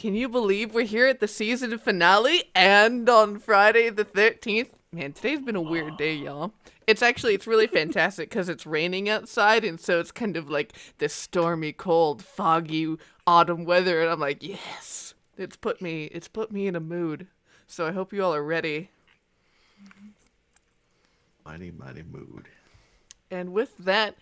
Can you believe we're here at the season finale and on Friday the 13th? Man, today's been a weird day, y'all. It's really fantastic because it's raining outside, and so it's kind of like this stormy, cold, foggy autumn weather, and I'm like, yes, it's put me in a mood. So I hope you all are ready. Mighty mood. And with that,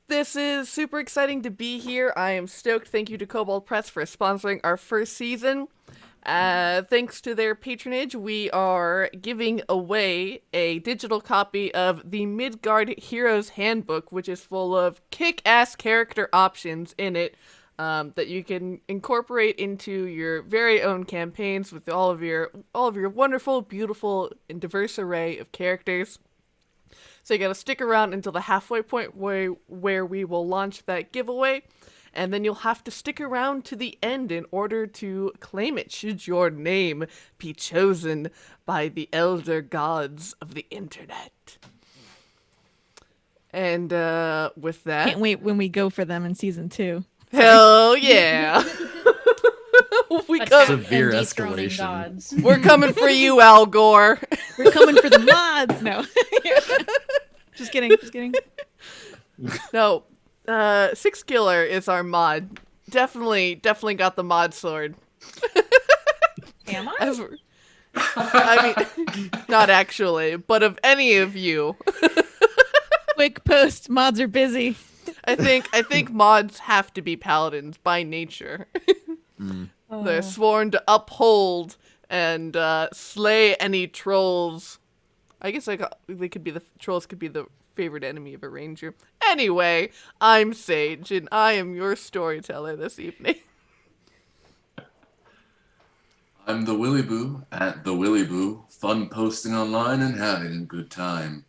this is super exciting to be here. I am stoked. Thank you to Kobold Press for sponsoring our first season. Thanks to their patronage, we are giving away a digital copy of the Midgard Heroes Handbook, which is full of kick-ass character options in it that you can incorporate into your very own campaigns with all of your wonderful, beautiful, and diverse array of characters. So you gotta stick around until the halfway point where we will launch that giveaway. And then you'll have to stick around to the end in order to claim it, should your name be chosen by the elder gods of the internet. And with that... Can't wait when we go for them in season 2. Hell yeah! Severe escalation. Gods. We're coming for you, Al Gore. We're coming for the mods. No. Just kidding. No. Six Killer is our mod. Definitely got the mod sword. Am I? I mean, not actually, but of any of you. Quick post, mods are busy. I think mods have to be paladins by nature. They're sworn to uphold and slay any trolls. I guess trolls could be the favorite enemy of a ranger. Anyway, I'm Sage, and I am your storyteller this evening. I'm the Willy Boo at the Willy Boo, fun posting online and having a good time.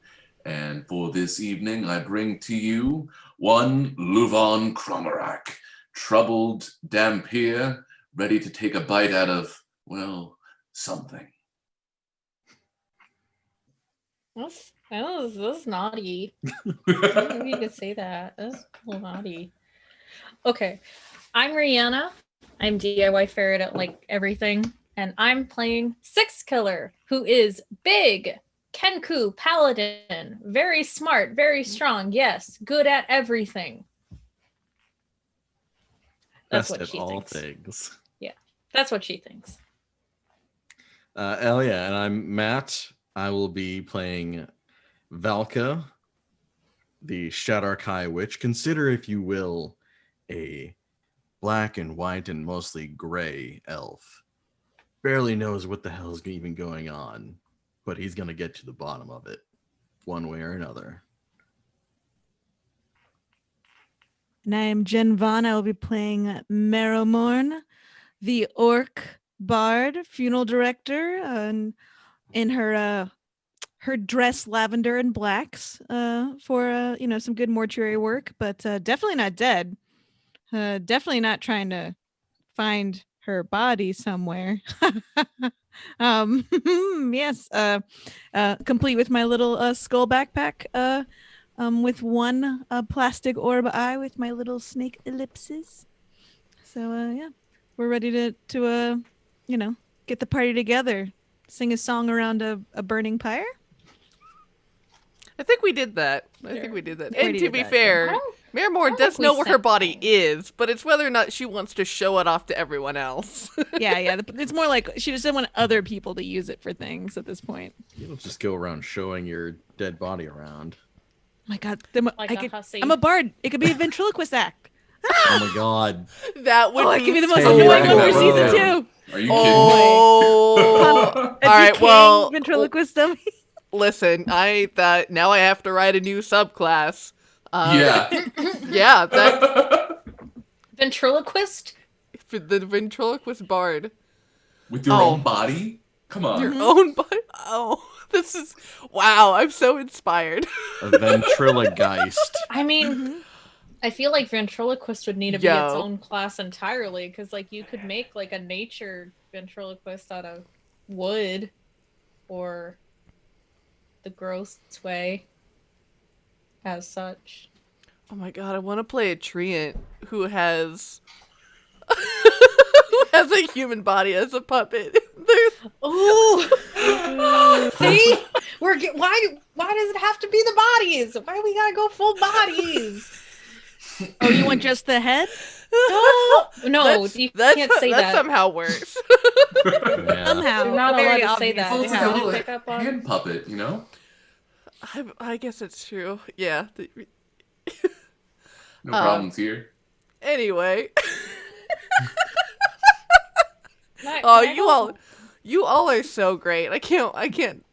And for this evening, I bring to you one LuVon Chromarak, troubled Dampier, ready to take a bite out of, well, something. That's naughty. I don't think you could say that. That's a little naughty. Okay. I'm Riana. I'm DIY ferret at like everything. And I'm playing Six Killer, who is big, Kenku paladin, very smart, very strong, yes, good at everything. That's Best what she at all thinks. things. Yeah, that's what she thinks. Yeah, and I'm Matt. I will be playing Valka, the Shadarkai Witch. Consider, if you will, a black and white and mostly gray elf. Barely knows what the hell's even going on, but he's going to get to the bottom of it, one way or another. And I am Jen Vaughn. I will be playing Marrowmorn, the orc bard, funeral director, and in her dress lavender and blacks for some good mortuary work, but definitely not dead. Definitely not trying to find her body somewhere. Yes, complete with my little skull backpack with one plastic orb eye with my little snake ellipses. So yeah, we're ready to get the party together. Sing a song around a burning pyre? I think we did that. I think we did that. And to be fair, Marrowmorn I does think we know where her said body that. is, but it's whether or not she wants to show it off to everyone else. Yeah. It's more like she just didn't want other people to use it for things at this point. You don't just go around showing your dead body around. Oh my God, hussy. I'm a bard. It could be a ventriloquist act. Oh my God. That would It be could be the most so annoying one for cool. season 2. Are you Oh. All right, well, ventriloquist dummy. Listen, I thought now I have to write a new subclass. kidding? Yeah. Yeah, that Ventriloquist? the ventriloquist bard. With your own body? Come on. Your own body. Oh, this is wow! I'm so inspired. A ventrilogeist. I mean, I feel like ventriloquist would need to be its Yo. own class entirely, because like you could make like a nature ventriloquist out of wood, or the gross way as such. Oh my god, I want to play a treant who has has a human body as a puppet. Oh, see, why does it have to be the bodies? Why we gotta go full bodies? Oh, you want just the head? No, you can't say that's that. somehow worse. Yeah. Somehow. You're not very allowed to say obvious. that. Well, it's They like a have to little pick up on- hand puppet, you know? I guess it's true. Yeah. No problems here. Anyway. Can Oh, I go? you all are so great. I can't,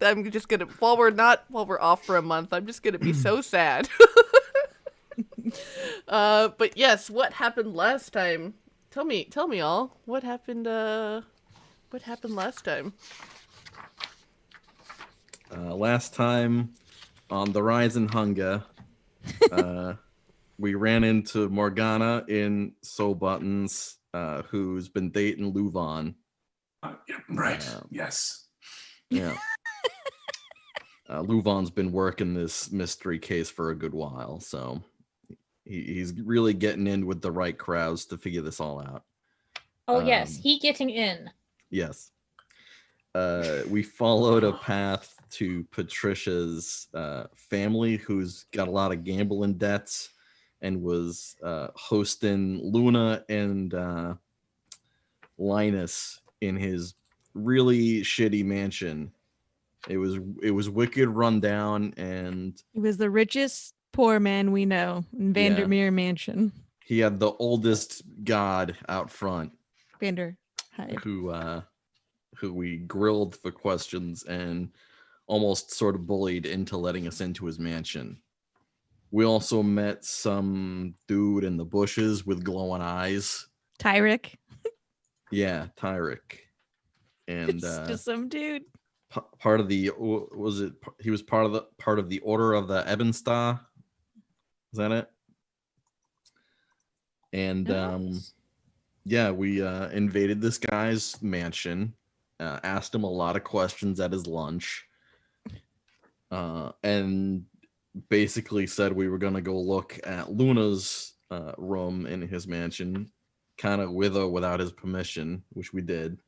I'm just gonna, while we're off for a month, I'm just gonna be so sad. But yes, what happened last time? Tell me all. What happened last time? Last time on the Rise in Hunger, we ran into Morgana in Soul Buttons, who's been dating LuVon. Yeah, right. Yes. Yeah. LuVon's been working this mystery case for a good while, so he's really getting in with the right crowds to figure this all out. Oh yes, he getting in. Yes. We followed a path to Patricia's family, who's got a lot of gambling debts and was hosting Luna and Linus in his really shitty mansion. It was wicked rundown, and He was the richest poor man we know in Yeah. Vandermeer Mansion. he had the oldest god out front Hi. who we grilled for questions and almost sort of bullied into letting us into his mansion. We also met some dude in the bushes with glowing eyes. Tyrik. Yeah, Tyrik. And It's just some dude. part of the he was part of the Order of the Ebon Star. Is that it? And yeah, we invaded this guy's mansion, asked him a lot of questions at his lunch, and basically said we were going to go look at Luna's room in his mansion, kind of with or without his permission, which we did.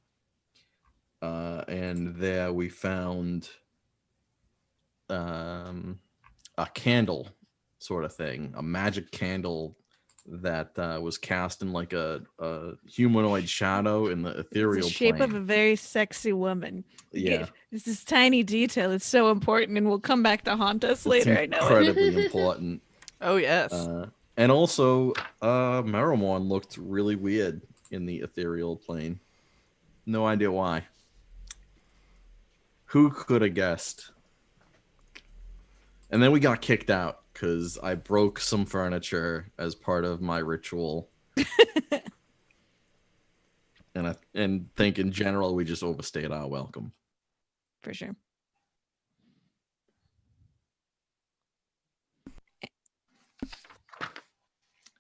And there we found a candle sort of thing, a magic candle that was cast in like a humanoid shadow in the ethereal It's the shape plane. of a very sexy woman. Yeah, It's this tiny detail. It's so important and will come back to haunt us it's later. I know it. incredibly important. Oh yes. And also, Marrowmorn looked really weird in the ethereal plane. No idea why. Who could have guessed? And then we got kicked out because I broke some furniture as part of my ritual. and think in general we just overstayed our welcome. For sure.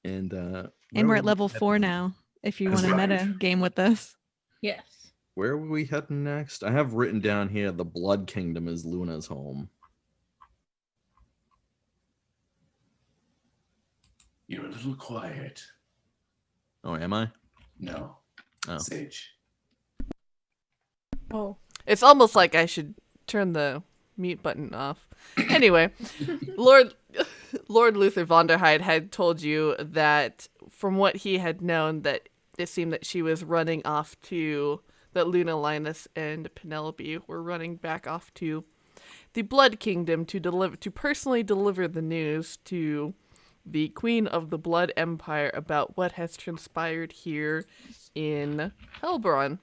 And We're at level 4 now. If you That's want to right. meta game with us. Yes. where were we heading next? I have written down here the Blood Kingdom is Luna's home. You're a little quiet. Oh, am I? No. Oh. Sage. Oh. It's almost like I should turn the mute button off. Anyway, Lord Luther Vonderheide had told you that from what he had known that it seemed that she was running off to that Luna, Linus, and Penelope were running back off to the Blood Kingdom to personally deliver the news to the Queen of the Blood Empire about what has transpired here in Helbron.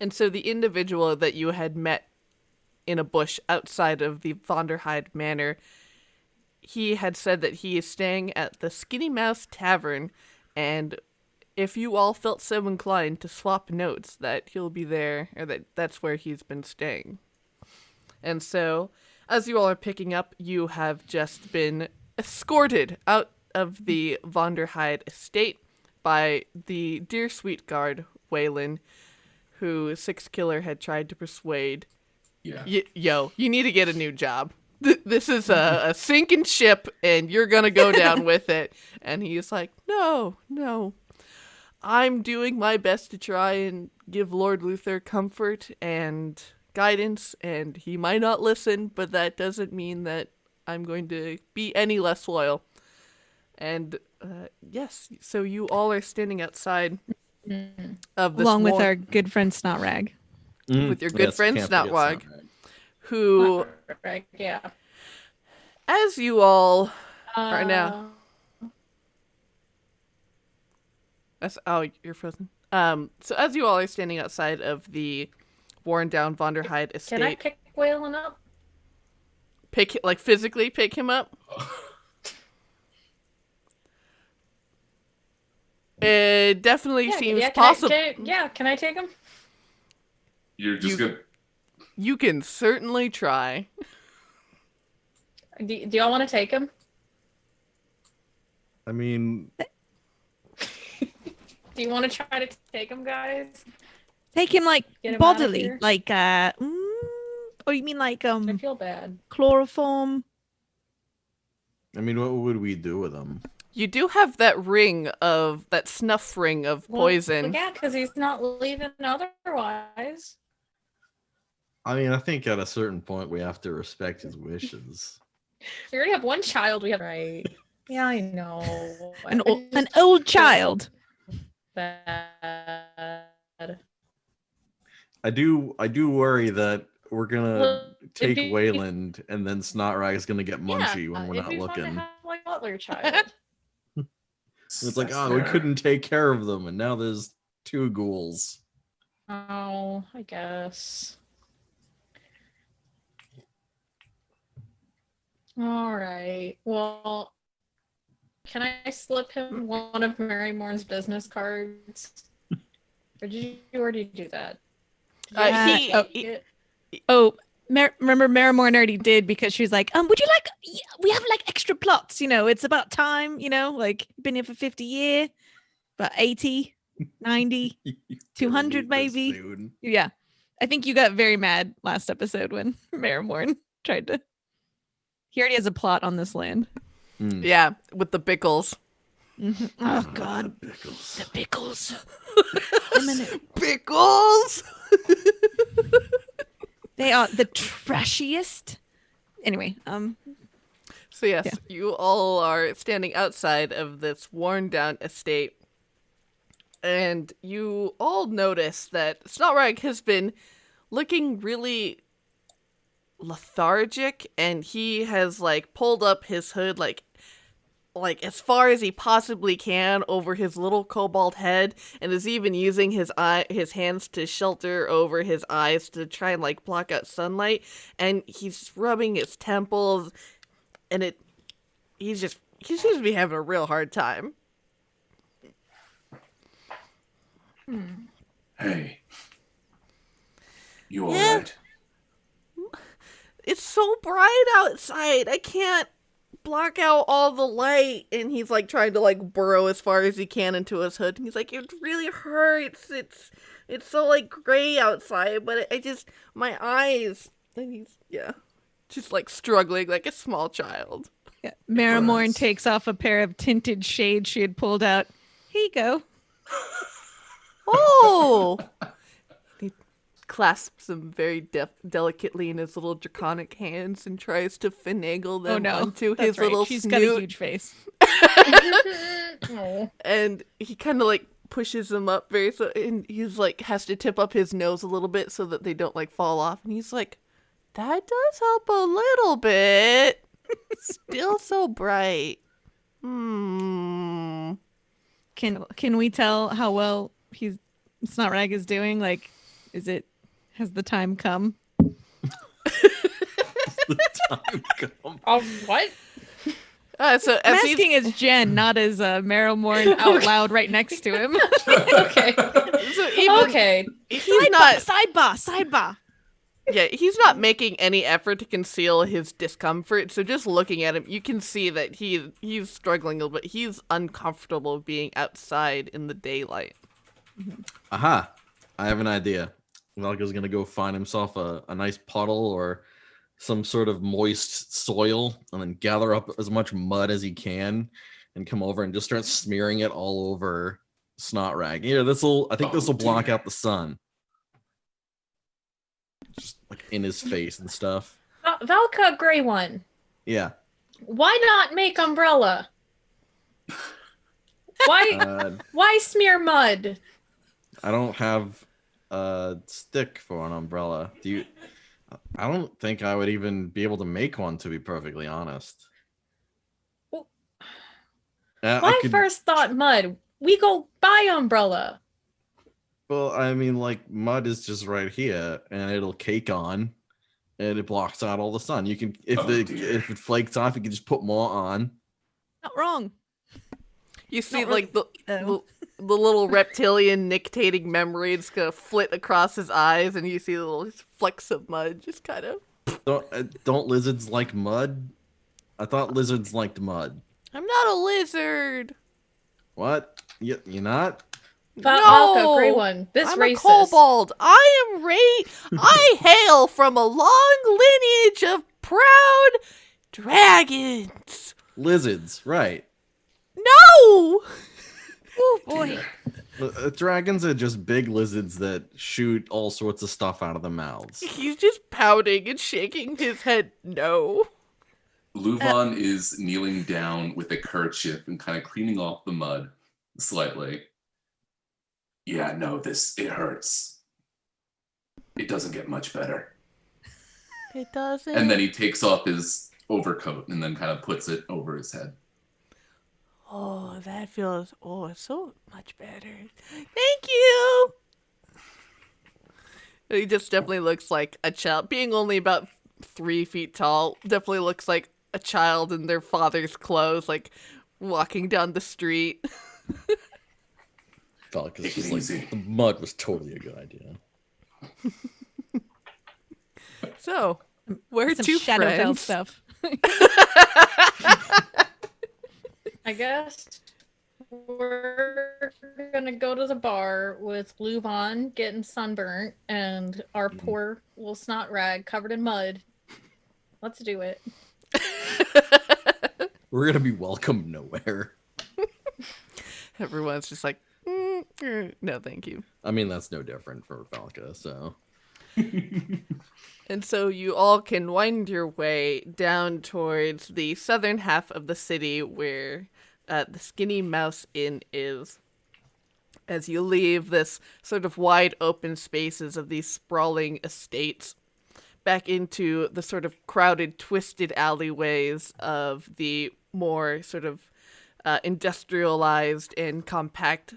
And so the individual that you had met in a bush outside of the Vonderheide Manor, he had said that he is staying at the Skinny Mouse Tavern, and if you all felt so inclined to swap notes, that he'll be there, or that's where he's been staying. And so, as you all are picking up, you have just been escorted out of the Vonderheide estate by the dear sweet guard, Waylon, who Six Killer had tried to persuade. Yeah. Yo, you need to get a new job. This is a sinking ship, and you're gonna go down with it. And he's like, no. I'm doing my best to try and give Lord Luther comfort and guidance, and he might not listen, but that doesn't mean that I'm going to be any less loyal. And yes, so you all are standing outside of this Along with our good friend Snotrag. with your good friend can't forget Snotwag, Snotwag. who, Right, yeah. as you all are now. You're frozen. So as you all are standing outside of the worn down Vonderheide estate, Can I pick Waylon up? physically pick him up? It definitely seems possible. Can I take him? You're just gonna. You can certainly try. Do y'all want to take him? I mean, Do you want to try to take him, guys? Take him like Get him out of bodily, here? like or you mean like I feel bad. chloroform? what would we do with him? You do have that snuff ring of poison. Well, yeah, because he's not leaving otherwise. I mean, I think at a certain point we have to respect his wishes. We already have one child. We have right. Yeah, I know. An old child. Bad. I do worry that we're gonna take it'd be- Wayland and then Snotrag is gonna get munchy when we're it'd not be fun to looking. have, like, butler child. It's like, we couldn't take care of them, and now there's 2 ghouls. Oh, I guess. All right. Well, can I slip him one of Marrowmorn's business cards? Or did you already do that? Remember Marrowmorn already did, because she was like, would you like, we have like extra plots, it's about time, like been here for 50 years, about 80, 90, 200 maybe. Yeah. I think you got very mad last episode when Marrowmorn tried to, he already has a plot on this land. Yeah, with the Bickles. Mm-hmm. Oh God. The Bickles. The Bickles. Bickles! They are the trashiest. Anyway, So yes, yeah. You all are standing outside of this worn down estate, and you all notice that Snotrag has been looking really lethargic, and he has pulled up his hood like as far as he possibly can over his little kobold head, and is even using his hands to shelter over his eyes to try and block out sunlight, and he's rubbing his temples, and he seems to be having a real hard time. Hey. You alright? It's so bright outside. I can't block out all the light. And he's trying to burrow as far as he can into his hood. And he's like, it really hurts. It's so gray outside, but my eyes. And he's just struggling like a small child. Yeah. Marrowmorn takes off a pair of tinted shades she had pulled out. Here you go. Oh! He clasps them very delicately in his little draconic hands and tries to finagle them onto his little She's snoot. got a huge face. And he kind of pushes them up and he's has to tip up his nose a little bit so that they don't fall off. And he's like, that does help a little bit. Still so bright. Can we tell how well Snotrag is doing? Has the time come? The time come. What? So I'm as asking as Jen, not as Marrowmorn out loud right next to him. Okay. So even Okay. he's not Sidebar. Yeah, he's not making any effort to conceal his discomfort. So just looking at him, you can see that he's struggling a little bit. He's uncomfortable being outside in the daylight. Aha! I have an idea. Valka's gonna go find himself a nice puddle or some sort of moist soil, and then gather up as much mud as he can, and come over and just start smearing it all over snot rag. Here, I think this will block dear. out the sun. Just like in his face and stuff. Valka, gray one. Yeah. Why not make umbrella? Why smear mud? I don't have a stick for an umbrella. Do you? I don't think I would even be able to make one, to be perfectly honest. Well, I My could, first thought mud. We go buy umbrella. well, I mean, like mud is just right here, and it'll cake on, and it blocks out all the sun. You can, if it flakes off, you can just put more on. Not wrong. You see, Not like really, the little reptilian nictating memories gonna flit across his eyes, and you see the little flecks of mud just kind of. Don't lizards like mud? I thought lizards liked mud. I'm not a lizard. What? You're not? Valka, gray one. This I'm racist. a kobold. I hail from a long lineage of proud dragons. Lizards, right. No! Oh boy. Dragons are just big lizards that shoot all sorts of stuff out of their mouths. He's just pouting and shaking his head no. LuVon is kneeling down with a kerchief and kind of cleaning off the mud slightly. Yeah, no, it hurts. It doesn't get much better. It doesn't. And then he takes off his overcoat and then kind of puts it over his head. Oh, that feels so much better. Thank you. He just definitely looks like a child. Being only about 3 feet tall, definitely looks like a child in their father's clothes, like walking down the street. Felt like, Take it easy. the mud was totally a good idea. So, we're Some two Shadowfell friends. stuff. I guess we're gonna go to the bar with LuVon getting sunburnt and our poor little snot rag covered in mud. Let's do it. We're gonna be welcome nowhere. Everyone's just like, no, thank you. I mean, that's no different for Valka, so. And so you all can wind your way down towards the southern half of the city where the Skinny Mouse Inn is. As you leave this sort of wide open spaces of these sprawling estates back into the sort of crowded, twisted alleyways of the more sort of industrialized and compact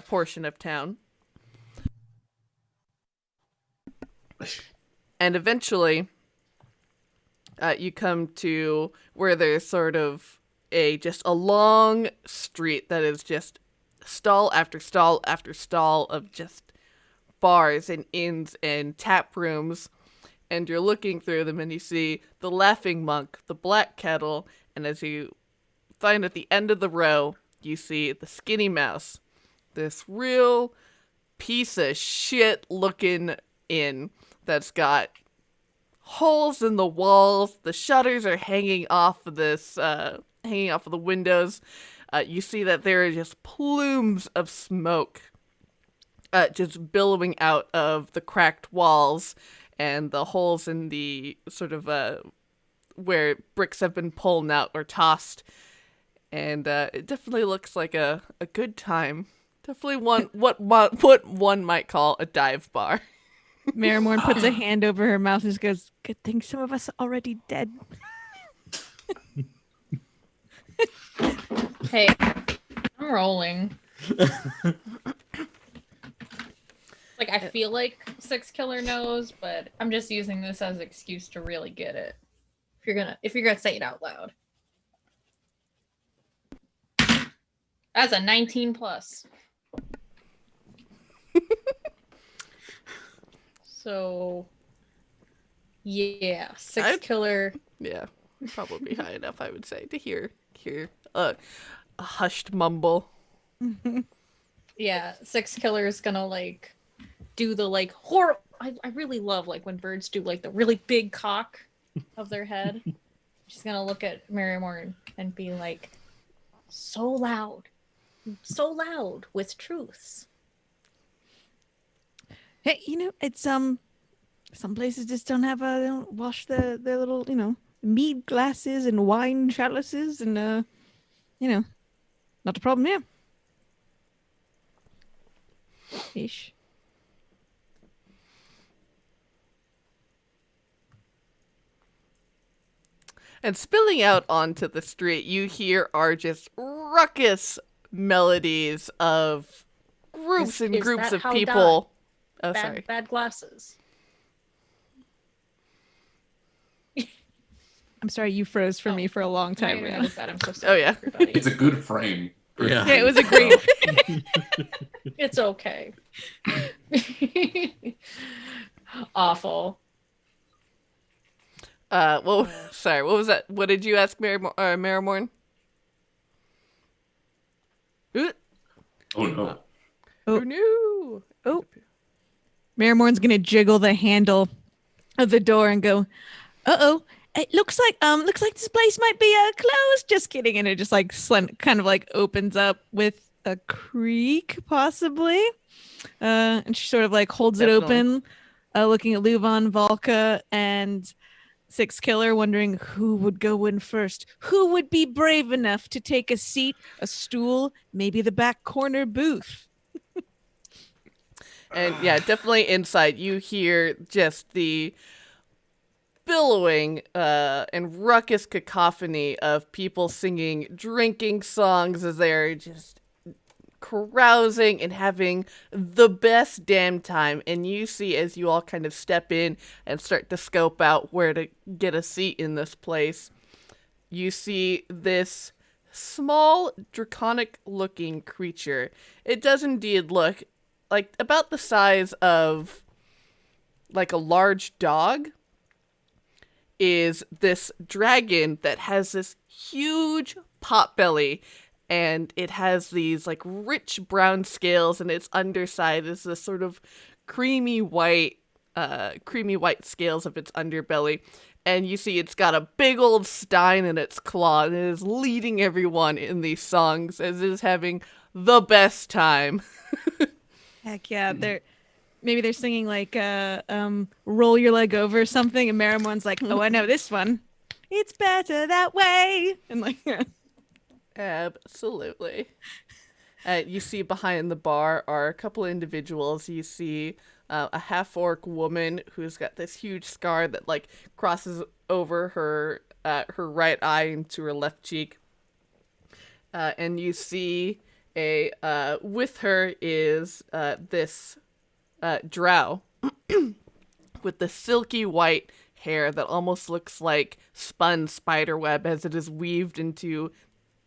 portion of town. And eventually, you come to where there's sort of just a long street that is just stall after stall after stall of just bars and inns and tap rooms. And you're looking through them and you see the Laughing Monk, the Black Kettle, and as you find at the end of the row, you see the Skinny Mouse. This real piece of shit looking inn that's got holes in the walls. The shutters are hanging off of the windows. You see that there are just plumes of smoke just billowing out of the cracked walls and the holes in the sort of where bricks have been pulled out or tossed. And it definitely looks like a good time. Definitely what one might call a dive bar. Marrowmorn puts a hand over her mouth and just goes, "Good thing some of us are already dead." Hey, I'm rolling. Like, I feel like Six Killer knows, but I'm just using this as an excuse to really get it. If you're gonna say it out loud. That's a 19 plus. So, yeah, Six Killer. Yeah, probably high enough, I would say, to hear a hushed mumble. Yeah, Six Killer is gonna like do the like horror. I really love like when birds do like the really big cock of their head. She's gonna look at Marrowmorn and be like, "So loud, so loud with truths. Hey, it's some places just don't have they don't wash their little, mead glasses and wine chalices and not a problem here. Ish. And spilling out onto the street, you hear are just ruckus melodies of groups and Is groups that of how people. Oh, sorry. Bad glasses. I'm sorry, you froze for me for a long My time. internet Rihanna. is bad. I'm so sorry, yeah. everybody. It's a good frame. Yeah. Yeah, it was a great. It's okay. Awful. Well, sorry, what was that? What did you ask Marrowmorn? Ooh, Oh no. Oh. no. Oh, Marrowmorn's gonna jiggle the handle of the door and go, "Uh-oh, it looks like this place might be closed." Just kidding, and it just like kind of like opens up with a creak, possibly. And she sort of like holds Definitely. it open, looking at LuVon, Valka, and Six Killer, wondering who would go in first. Who would be brave enough to take a seat, a stool, maybe the back corner booth? And yeah, definitely inside you hear just the billowing and ruckus cacophony of people singing drinking songs as they're just carousing and having the best damn time. And you see, as you all kind of step in and start to scope out where to get a seat in this place, you see this small draconic looking creature. It does indeed look like about the size of like a large dog. Is this dragon that has this huge pot belly, and it has these like rich brown scales, and its underside is this sort of creamy white scales of its underbelly. And you see it's got a big old stein in its claw, and it is leading everyone in these songs as it is having the best time. Heck yeah, maybe they're singing like "Roll Your Leg Over" or something, and Marrowmorn's like, "Oh, I know this one. It's better that way." And like, Absolutely. You see behind the bar are a couple individuals. You see a half-orc woman who's got this huge scar that like crosses over her right eye into her left cheek. And you see with her is this drow with the silky white hair that almost looks like spun spider web as it is weaved into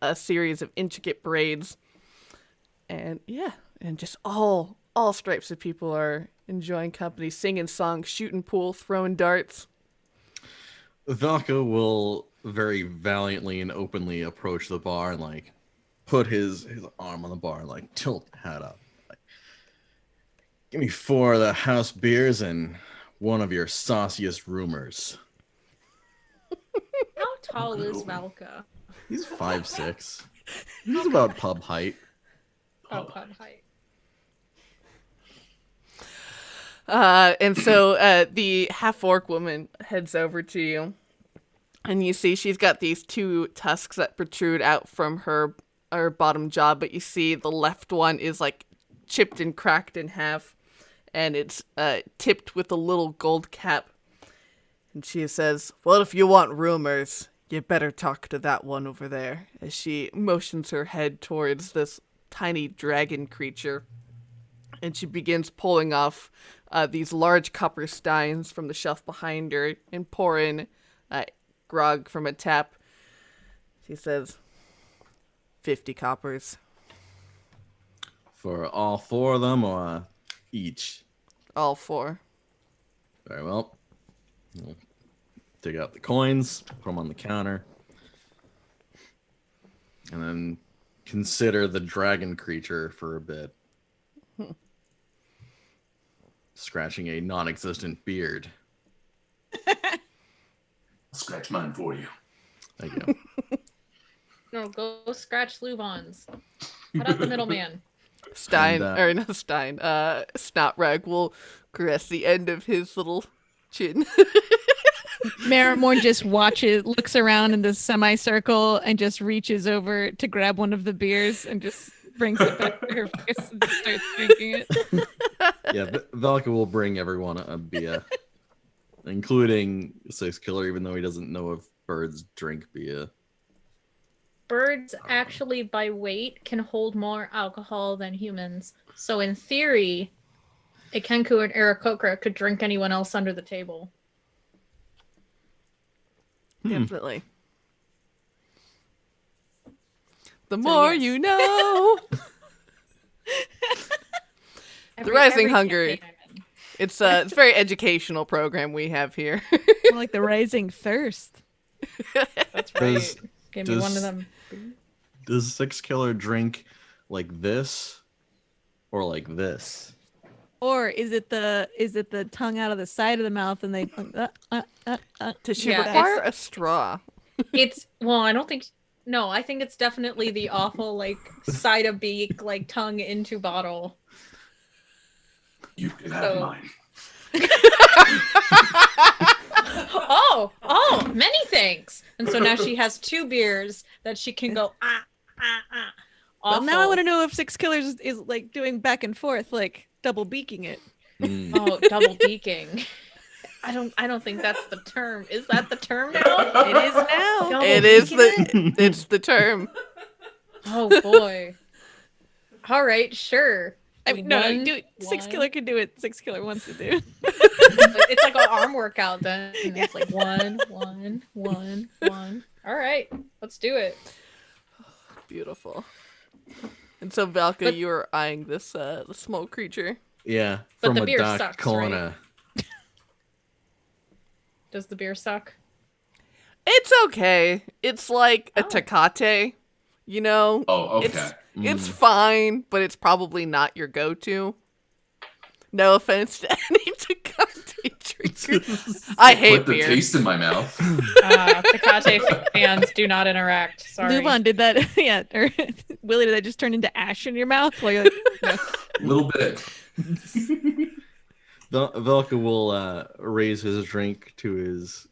a series of intricate braids. And yeah, and just all stripes of people are enjoying company, singing songs, shooting pool, throwing darts. Valka will very valiantly and openly approach the bar and like put his arm on the bar and like tilt the hat up. Like, give me 4 of the house beers and one of your sauciest rumors. How tall is Valka? He's 5'6". He's about pub height. Oh, pub height. And so the half-orc woman heads over to you, and you see she's got these 2 tusks that protrude out from her bottom jaw, but you see the left one is like chipped and cracked in half, and it's tipped with a little gold cap. And she says, "Well, if you want rumors, you better talk to that one over there," as she motions her head towards this tiny dragon creature. And she begins pulling off these large copper steins from the shelf behind her and pouring grog from a tap. She says, 50 coppers. For all 4 of them or each? All 4. Very well. We'll dig out the coins, put them on the counter, and then consider the dragon creature for a bit. Scratching a non-existent beard. I'll scratch mine for you. Thank you. No, go scratch LuVon's. Cut out the middleman. Snotrag will caress the end of his little chin. Marrowmorn just looks around in this semicircle, and just reaches over to grab one of the beers and just brings it back to her face and just starts drinking it. Yeah, Valka will bring everyone a beer, including Six Killer, even though he doesn't know if birds drink beer. Birds actually, by weight, can hold more alcohol than humans. So in theory, a Kenku and Aarakocra could drink anyone else under the table. Definitely. The more you know. The Rising Hunger. It's a very educational program we have here. More like the Rising Thirst. That's right. Give me one of them. Does Six Killer drink like this or like this? Or is it the tongue out of the side of the mouth and they Does she Yeah, require a straw? I don't think. No, I think it's definitely the awful like side of beak, like tongue into bottle. You can have So- mine. Oh, many thanks. And so now she has 2 beers that she can go Well, now I Awful. want to know if Six Killers is like doing back and forth, like double beaking it. Oh, double beaking. I don't think that's the term. Is that the term now? It is now. Double It is beaking it's the term. Oh boy. All right, sure. I mean, no, One, do it. Six one. Killer can do it. Six Killer wants to do. It's like an arm workout then. It's like 1, 1, 1, 1. All right, let's do it. Beautiful. And so Valka, But- you are eyeing this the small creature. Yeah, But from the a beer dark sucks, corner. Does the beer suck? It's okay. It's like a Oh. Tecate, you know? Oh, okay. It's fine, but it's probably not your go-to. No offense to any Tecate drinkers. I hate Put the beer. taste in my mouth. Tecate fans do not interact. Sorry. LuVon did that. Yeah. Or Willy, did that just turn into ash in your mouth? While you're like, no. A little bit. Velka will raise his drink to his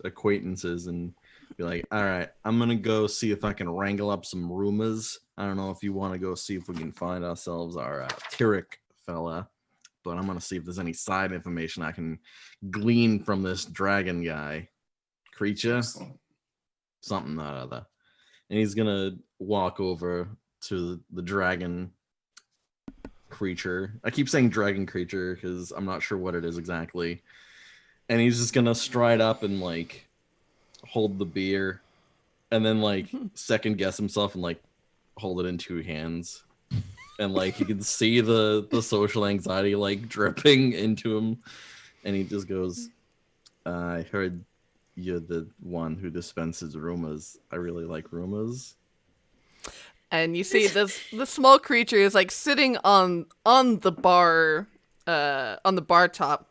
acquaintances and be like, all right, I'm going to go see if I can wrangle up some rumors. I don't know if you want to go see if we can find ourselves our Tyrik fella, but I'm going to see if there's any side information I can glean from this dragon guy. Creature? Excellent. Something or other. And he's going to walk over to the dragon creature. I keep saying dragon creature because I'm not sure what it is exactly. And he's just gonna stride up and like hold the beer and then like second guess himself and like hold it in 2 hands. And like you can see the social anxiety like dripping into him. And he just goes, I heard you're the one who dispenses rumors. I really like rumors. And you see the small creature is like sitting on the bar top,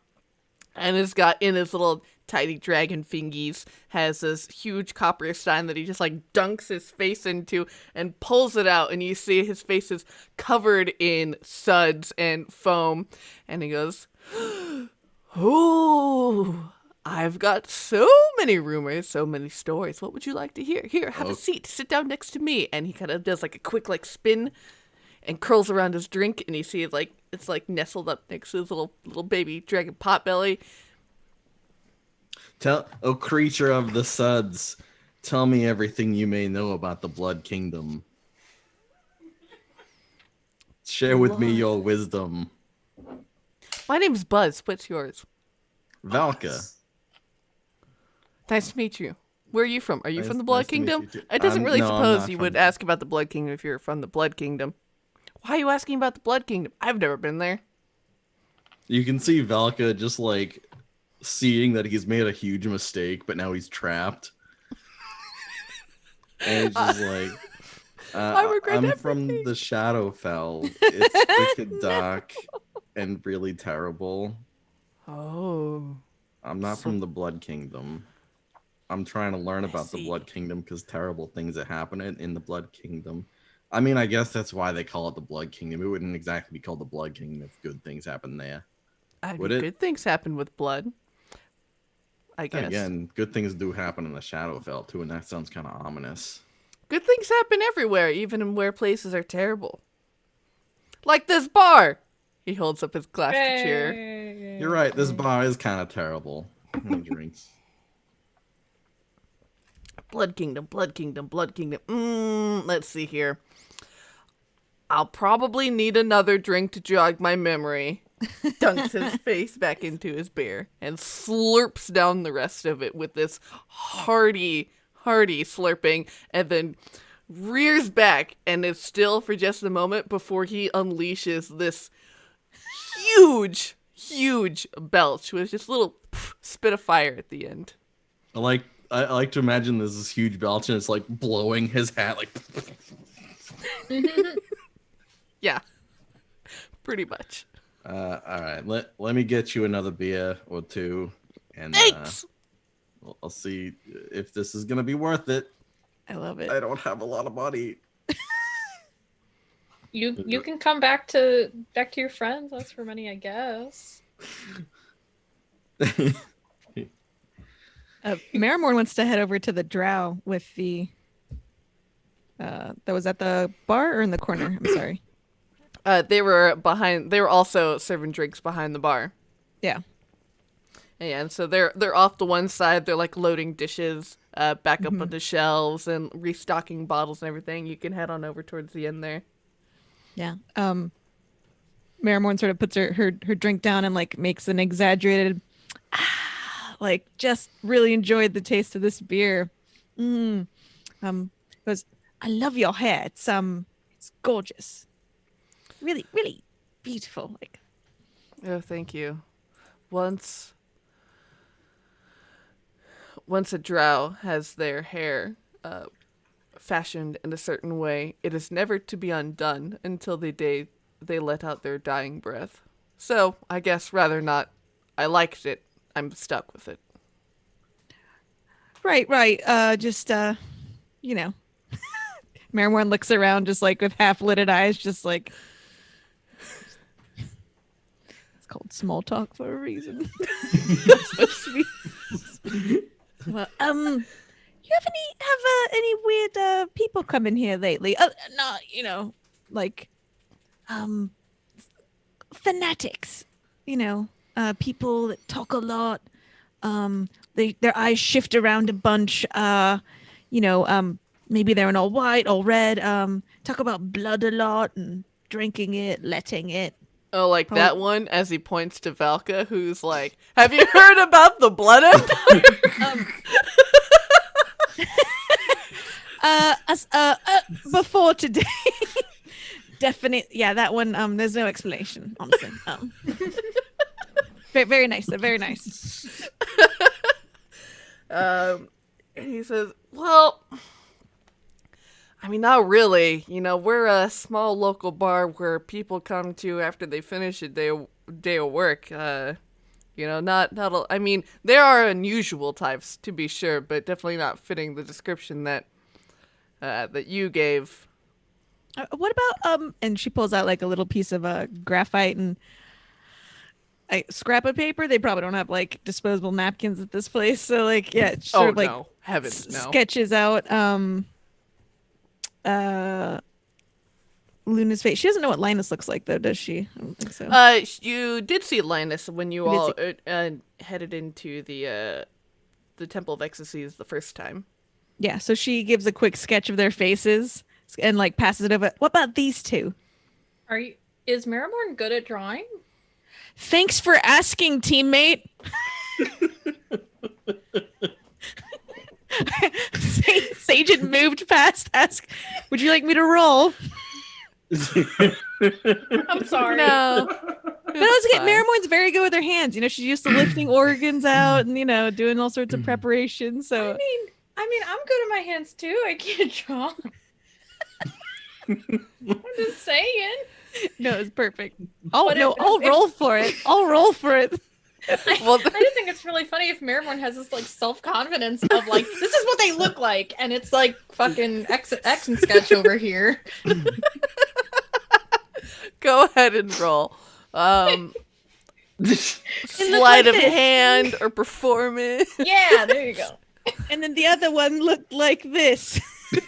and has got in his little tiny dragon fingies, has this huge copper stein that he just like dunks his face into and pulls it out, and you see his face is covered in suds and foam, and he goes, "Oh, I've got so many rumors, so many stories. What would you like to hear? Here, have a seat. Sit down next to me." And he kind of does like a quick like spin and curls around his drink, and you see like it's like nestled up next to his little baby dragon potbelly. O creature of the suds, tell me everything you may know about the Blood Kingdom. Share with me your wisdom. My name's Buzz. What's yours? Valka. Nice to meet you. Where are you from? Are you Nice- from the Blood nice to meet Kingdom? you too. It doesn't really No, I'm suppose not you from would there. ask about the Blood Kingdom if you're from the Blood Kingdom. Why are you asking about the Blood Kingdom? I've never been there. You can see Valka just like seeing that he's made a huge mistake, but now he's trapped. And he's just like, I regret I'm everything." from the Shadowfell. It's wicked dark and really terrible. Oh. I'm not from the Blood Kingdom. I'm trying to learn about the see. Blood Kingdom because terrible things are happening in the Blood Kingdom. I mean, I guess that's why they call it the Blood Kingdom. It wouldn't exactly be called the Blood Kingdom if good things happen there. I mean, Would it? good things happen with blood. I Then guess. again, good things do happen in the Shadowfell too, and that sounds kind of ominous. Good things happen everywhere, even where places are terrible. Like this bar. He holds up his glass to cheer. You're right. This bar is kind of terrible. No drinks. Blood Kingdom, Blood Kingdom, Blood Kingdom. Let's see here. I'll probably need another drink to jog my memory. Dunks his face back into his beer and slurps down the rest of it with this hearty slurping, and then rears back and is still for just a moment before he unleashes this huge belch with just a little spit of fire at the end. I like to imagine there's this huge belch and it's like blowing his hat like. Yeah, pretty much. All right, let me get you another beer or two, and Thanks. I'll see if this is gonna be worth it. I love it. I don't have a lot of money. You can come back to your friends. That's for money, I guess. Marrowmorn wants to head over to the drow with the. That was at the bar or in the corner. I'm sorry. They were behind. They were also serving drinks behind the bar. Yeah. And so they're off to one side. They're like loading dishes back up onto shelves and restocking bottles and everything. You can head on over towards the end there. Yeah. Marrowmorn sort of puts her drink down and like makes an exaggerated, like just really enjoyed the taste of this beer. Goes, I love your hair. It's gorgeous. Really, really beautiful. Like, Oh, thank you. Once a drow has their hair fashioned in a certain way, it is never to be undone until the day they let out their dying breath. So, I guess rather not. I liked it. I'm stuck with it. right. You know. Marrowmorn looks around just like with half-lidded eyes, just like. It's called small talk for a reason. Well, you have any weird people come in here lately? No, you know, like fanatics. You know, people that talk a lot. Their eyes shift around a bunch. Maybe they're in all white, all red. Talk about blood a lot and drinking it, letting it. Oh, like that one, as he points to Valka, who's like, have you heard about the Blood Empire? Before today. Definitely, yeah, that one, there's no explanation, honestly. Very, very nice, very nice. He says, well, I mean, not really. You know, we're a small local bar where people come to after they finish a day of work. I mean, there are unusual types, to be sure, but definitely not fitting the description that you gave. What about and she pulls out like a little piece of graphite and scrap of paper. They probably don't have like disposable napkins at this place, so like yeah, it's sort of like no. Heavens, no. sketches out Luna's face. She doesn't know what Linus looks like though, does she? I don't think so. You did see Linus when you all headed into the Temple of Ecstasies the first time. Yeah, so she gives a quick sketch of their faces and like passes it over. What about these two? Is Marrowmorn good at drawing? Thanks for asking, teammate. Sage had moved past. Ask, would you like me to roll? I'm sorry. No. But I was getting Marrowmorn's very good with her hands. You know, she's used to lifting organs out and, you know, doing all sorts of preparation. So I mean, I'm good at my hands too. I can't draw. I'm just saying. No, it's perfect. Oh no, I'll roll for it. I'll roll for it. Well, I just think it's really funny if Marrowmorn has this like self-confidence of like, this is what they look like, and it's like fucking X and sketch over here. go ahead and roll. Sleight like of this. hand or performance. Yeah, there you go. And then the other one looked like this. Well,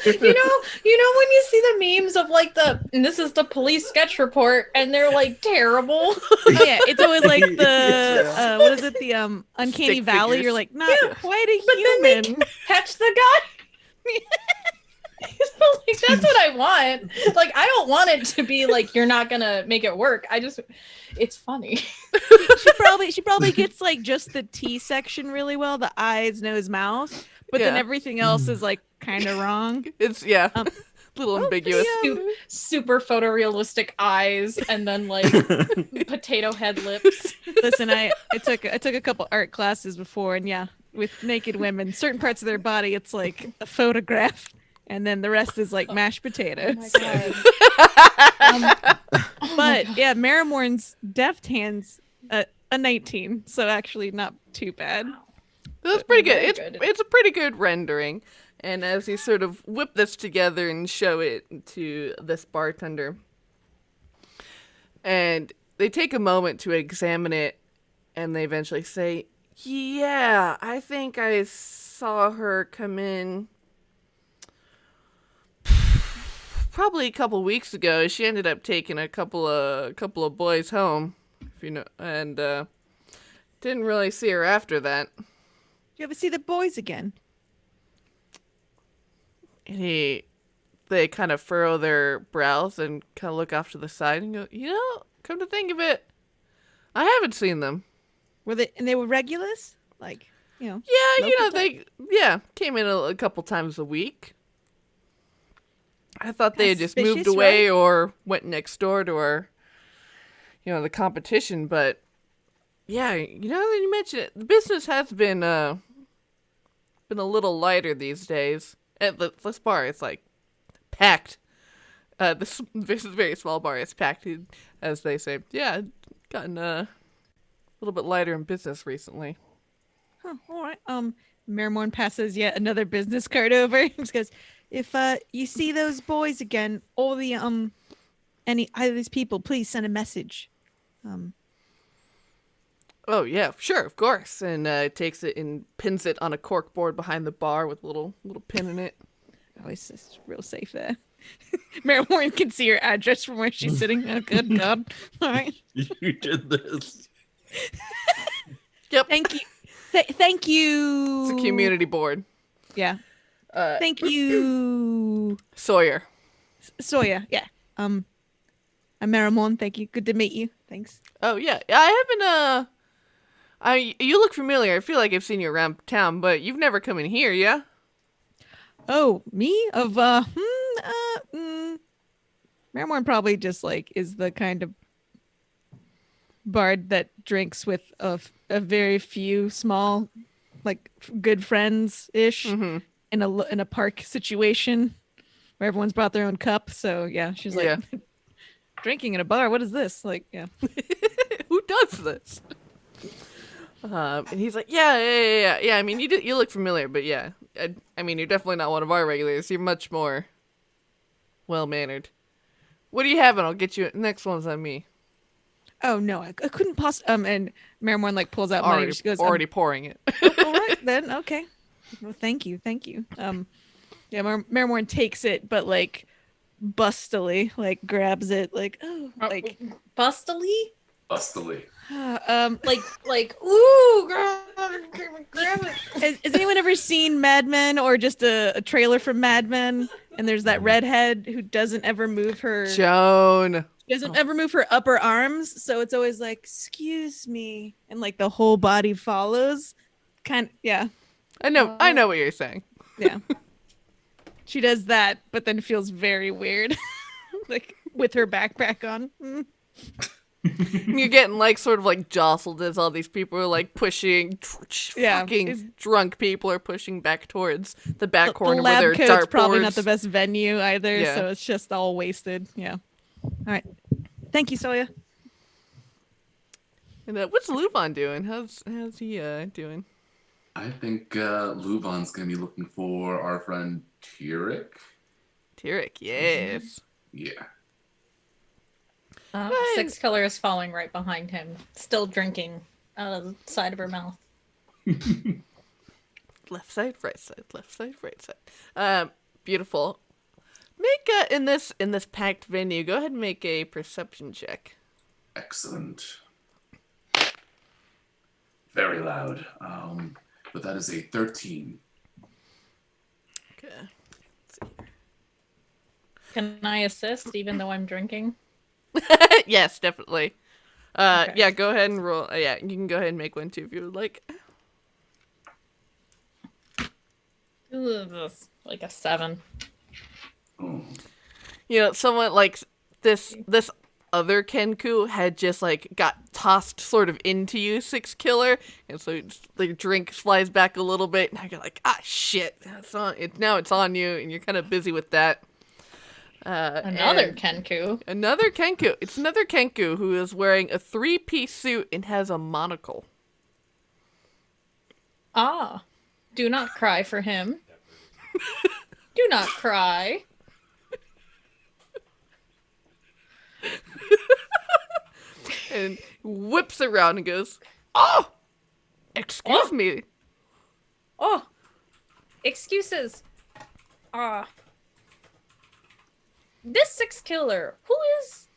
you know when you see the memes of like and this is the police sketch report, and they're like terrible. Yeah, it's always like the what is it? The uncanny Stick valley. figures. You're like not quite a But then they human. catch the guy. So, like, that's what I want. Like, I don't want it to be like you're not gonna make it work. It's funny. She probably gets like just the T section really well, the eyes, nose, mouth, but then Yeah. everything else is like kind of wrong. It's a little Oh, ambiguous. Super photorealistic eyes, and then like potato head lips. Listen, I took a couple art classes before, and yeah, with naked women, certain parts of their body, it's like a photograph, and then the rest is like mashed potatoes. Oh my god. But yeah, Marrowmorn's deft hands a 19, so actually not too bad. That's pretty good. Very It's good. it's a pretty good rendering. And as you sort of whip this together and show it to this bartender, and they take a moment to examine it, and they eventually say, "Yeah, I think I saw her come in probably a couple weeks ago. She ended up taking a couple of boys home, if you know, and didn't really see her after that." You ever see the boys again? And they kind of furrow their brows and kind of look off to the side and go, come to think of it, I haven't seen them. They were regulars? Like, Yeah, Local they came in a couple times a week. I thought they had just moved Suspicious, away or went next door to our, the competition. But yeah, that you mentioned it, the business has been a little lighter these days. At this bar, it's like packed. This very small bar is packed, as they say. Yeah, gotten a little bit lighter in business recently. huh, all right. Marrowmorn passes yet another business card over. He just goes, if you see those boys again, or the either of these people, please send a message. Oh yeah, sure, of course. And takes it and pins it on a cork board behind the bar with a little pin in it. Oh, it's just real safe there. Marrowmorn can see her address from where she's sitting. Oh, good God. All right. You did this. Yep, Thank you. Thank you. it's a community board. Yeah. Thank you. Sawyer. Sawyer. Yeah. I'm Marrowmorn. Thank you. Good to meet you. Thanks. Oh yeah, I haven't. You look familiar. I feel like I've seen you around town, but you've never come in here, yeah? Oh, me? Marrowmorn probably just like is the kind of bard that drinks with a very few small, like good friends ish Mm-hmm. in a park situation where everyone's brought their own cup. So yeah, she's like Yeah. drinking in a bar. What is this? Like, yeah. Who does this? And he's like, yeah. I mean, you look familiar, but yeah, I mean, you're definitely not one of our regulars. You're much more well mannered. What do you have? And I'll get you. Next one's on me. Oh no, I couldn't possibly. And Marrowmorn like pulls out money. She goes, already pouring it. all right then, okay. Well, thank you. Yeah, Marrowmorn takes it, but like bustily, like grabs it, like like Bustily? Bustily. Like ooh, grab it. Has anyone ever seen Mad Men or just a trailer from Mad Men? And there's that redhead who doesn't ever move her Joan. upper arms, so it's always like, "Excuse me," and like the whole body follows. Yeah, I know what you're saying. yeah. She does that, but then feels very weird, like with her backpack on. Mm. You're getting like sort of like jostled as all these people are like pushing. Yeah, Fucking drunk people are pushing back towards the back The corner lab where their coat's dartboards. probably not the best venue either, Yeah. so it's just all wasted. Yeah. All right. Thank you, Sawyer. And what's LuVon doing? How's he doing? I think LuVon's gonna be looking for our friend Tyrik. Tyrik, yes. Yeah. Six Killer is following right behind him, still drinking out of the side of her mouth. Left side, right side, left side, right side. Beautiful. Make in this packed venue. Go ahead and make a perception check. Excellent. Very loud. But that is a 13. Okay. Can I assist even though I'm drinking? Yes, definitely. Okay. Yeah, go ahead and roll. Yeah, you can go ahead and make one too if you would like. Like a 7. Oh. You know, someone like this other Kenku had just like got tossed sort of into you, Six Killer, and so the drink flies back a little bit, and you're like, shit, now it's on you, and you're kind of busy with that. Another Kenku. Another Kenku. It's another Kenku who is wearing a 3-piece suit and has a monocle. Do not cry for him. Do not cry. And whips around and goes, "Oh! Excuse me." Oh! Excuses. This Six Killer. Who is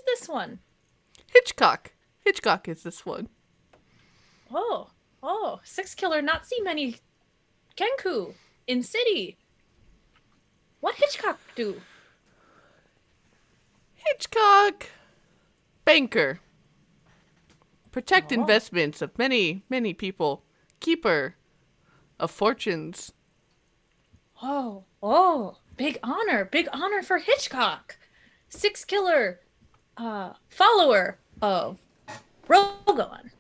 this one? Hitchcock. Hitchcock is this one. Oh, Six Killer not see many Kenku in city. What Hitchcock do? Hitchcock. Banker. Protect investments of many, many people. Keeper of fortunes. Oh, big honor for Hitchcock. Six Killer, follower of Rogon.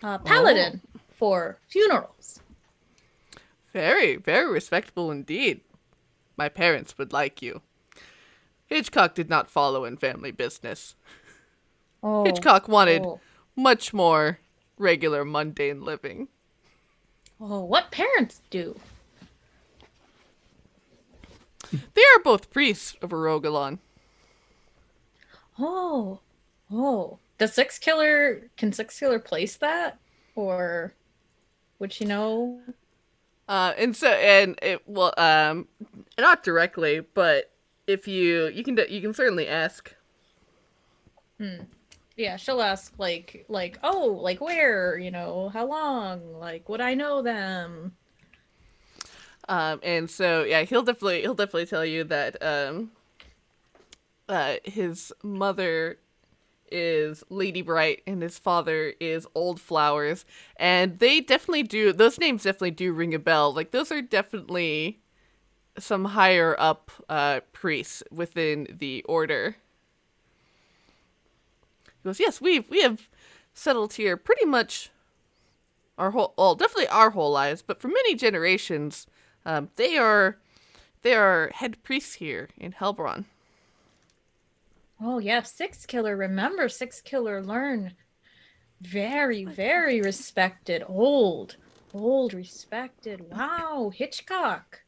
Paladin for funerals. Very, very respectable indeed. My parents would like you. Hitchcock did not follow in family business. Hitchcock wanted much more regular, mundane living. What parents do? They are both priests of Arogalon. Can Six Killer place that? Or would she know? Not directly, but if you can certainly ask. Yeah, she'll ask like where, how long, like would I know them? And so yeah, he'll definitely tell you that his mother is Lady Bright and his father is Old Flowers, and those names definitely do ring a bell. Like those are definitely some higher up priests within the order. He goes, yes, we have settled here pretty much definitely our whole lives, but for many generations, they are head priests here in Helbron. Oh yeah, Six Killer. Remember, Six Killer learn. Very, very respected. Old respected. Wow, Hitchcock.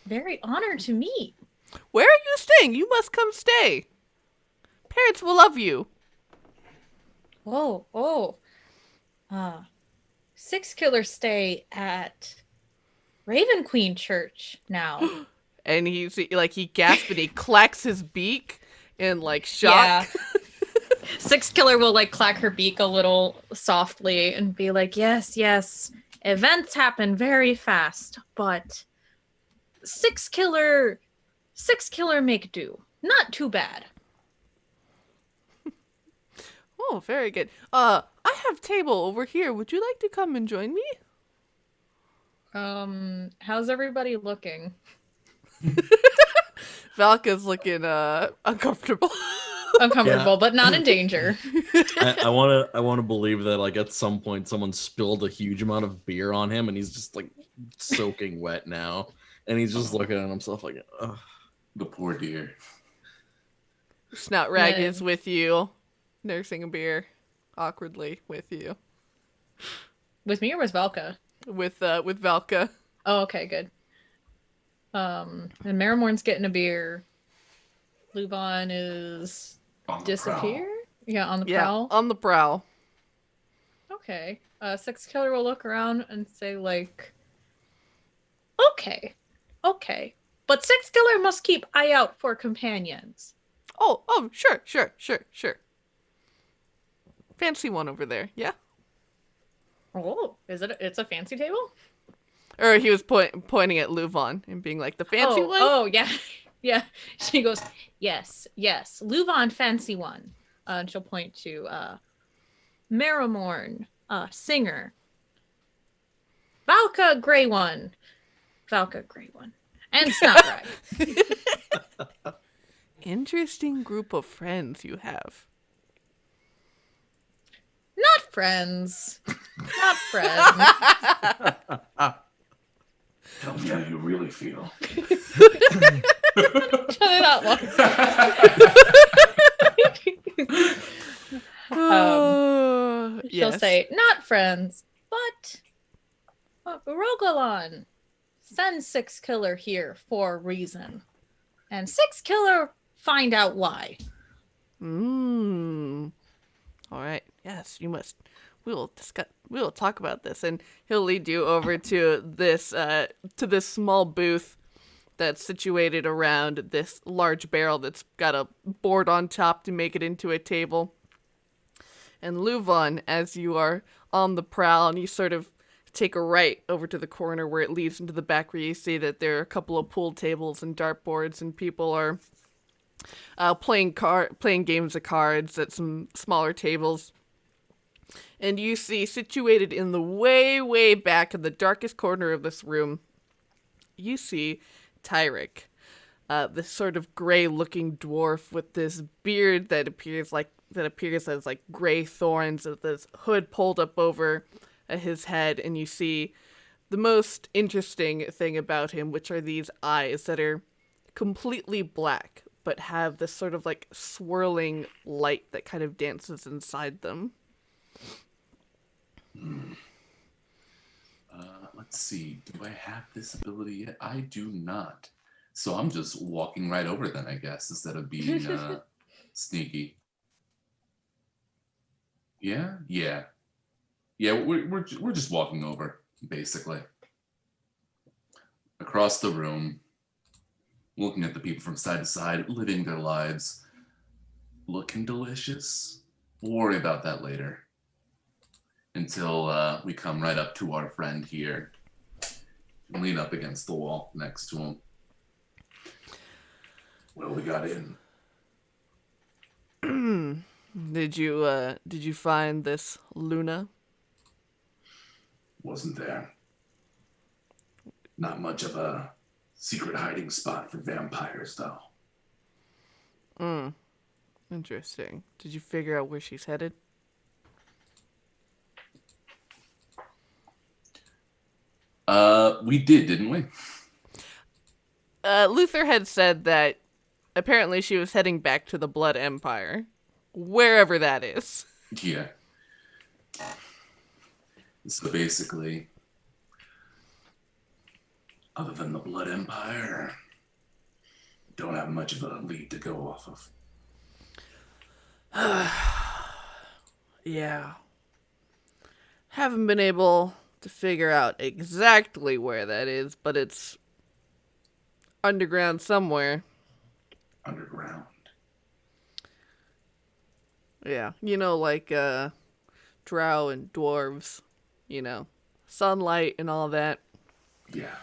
Very honored to meet. Where are you staying? You must come stay. Parents will love you. Six Killer stay at Raven Queen Church now. And he gasps and he clacks his beak in shock. Yeah. Six Killer will clack her beak a little softly and be like, yes, events happen very fast, but Six Killer make do. Not too bad. Oh, very good. I have table over here. Would you like to come and join me? How's everybody looking? Valka's looking uncomfortable. Uncomfortable, but not in danger. I want to believe that at some point someone spilled a huge amount of beer on him and he's just soaking wet now, and he's just looking at himself like, ugh. The poor dear. Snout Rag is with you, nursing a beer. awkwardly with you. With me or with Valka? With Valka. Oh, okay, good. And Marrowmorn's getting a beer. LuVon is On the disappear? prowl. Yeah, on the Yeah, prowl. on the prowl. Okay. Six Killer will look around and say, like, okay. But Six Killer must keep eye out for companions. Oh, sure. Fancy one over there, yeah? Oh, is it? It's a fancy table? Or he was pointing at LuVon and being like, the fancy one? Oh, yeah. Yeah. She goes, yes. LuVon, fancy one. And she'll point to Marrowmorn, singer. Valka, gray one. And Snot Rag. Interesting group of friends you have. Not friends. Tell me how you really feel. Shut it up. She'll say, not friends, but Rogalon sends Six Killer here for a reason. And Six Killer find out why. All right. Yes, you must. We will talk about this, and he'll lead you over to this small booth that's situated around this large barrel that's got a board on top to make it into a table. And LuVon, as you are on the prowl, and you sort of take a right over to the corner where it leads into the back, where you see that there are a couple of pool tables and dartboards, and people are playing games of cards at some smaller tables. And you see, situated in the way back in the darkest corner of this room, you see Tyrik, this sort of gray-looking dwarf with this beard that appears as like gray thorns, with this hood pulled up over his head, and you see the most interesting thing about him, which are these eyes that are completely black, but have this sort of like swirling light that kind of dances inside them. Let's see. Do I have this ability yet? I do not. So I'm just walking right over then, I guess, instead of being sneaky. Yeah. We're just walking over, basically, across the room, looking at the people from side to side, living their lives, looking delicious. We'll worry about that later. Until we come right up to our friend here and lean up against the wall next to him. Well, we got in. Did you find this Luna? Wasn't there. Not much of a secret hiding spot for vampires, though. Interesting. Did you figure out where she's headed? We did, didn't we? Luther had said that apparently she was heading back to the Blood Empire, wherever that is. Yeah. So basically, other than the Blood Empire, don't have much of a lead to go off of. Yeah. Haven't been able to figure out exactly where that is, but it's underground somewhere. Underground. Yeah, like drow and dwarves, sunlight and all that. Yeah.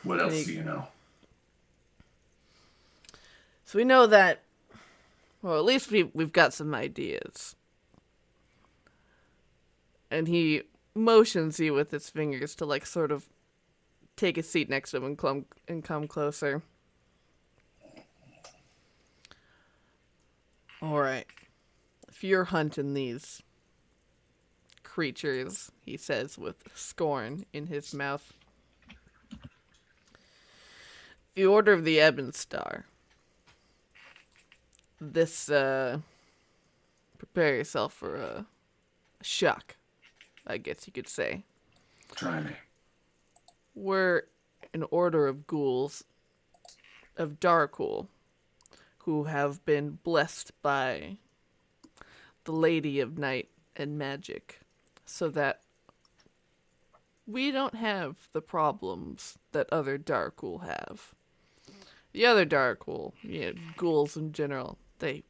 What else do you know? So we know that, well, at least we've got some ideas. And he motions you with his fingers to like sort of take a seat next to him and come closer. All right. If you're hunting these creatures, he says with scorn in his mouth, the Order of the Ebon Star, this prepare yourself for a shock, I guess you could say. Try me. We're an order of ghouls of Darkul who have been blessed by the Lady of Night and Magic so that we don't have the problems that other Darkul have. The other Darkul, ghouls in general, they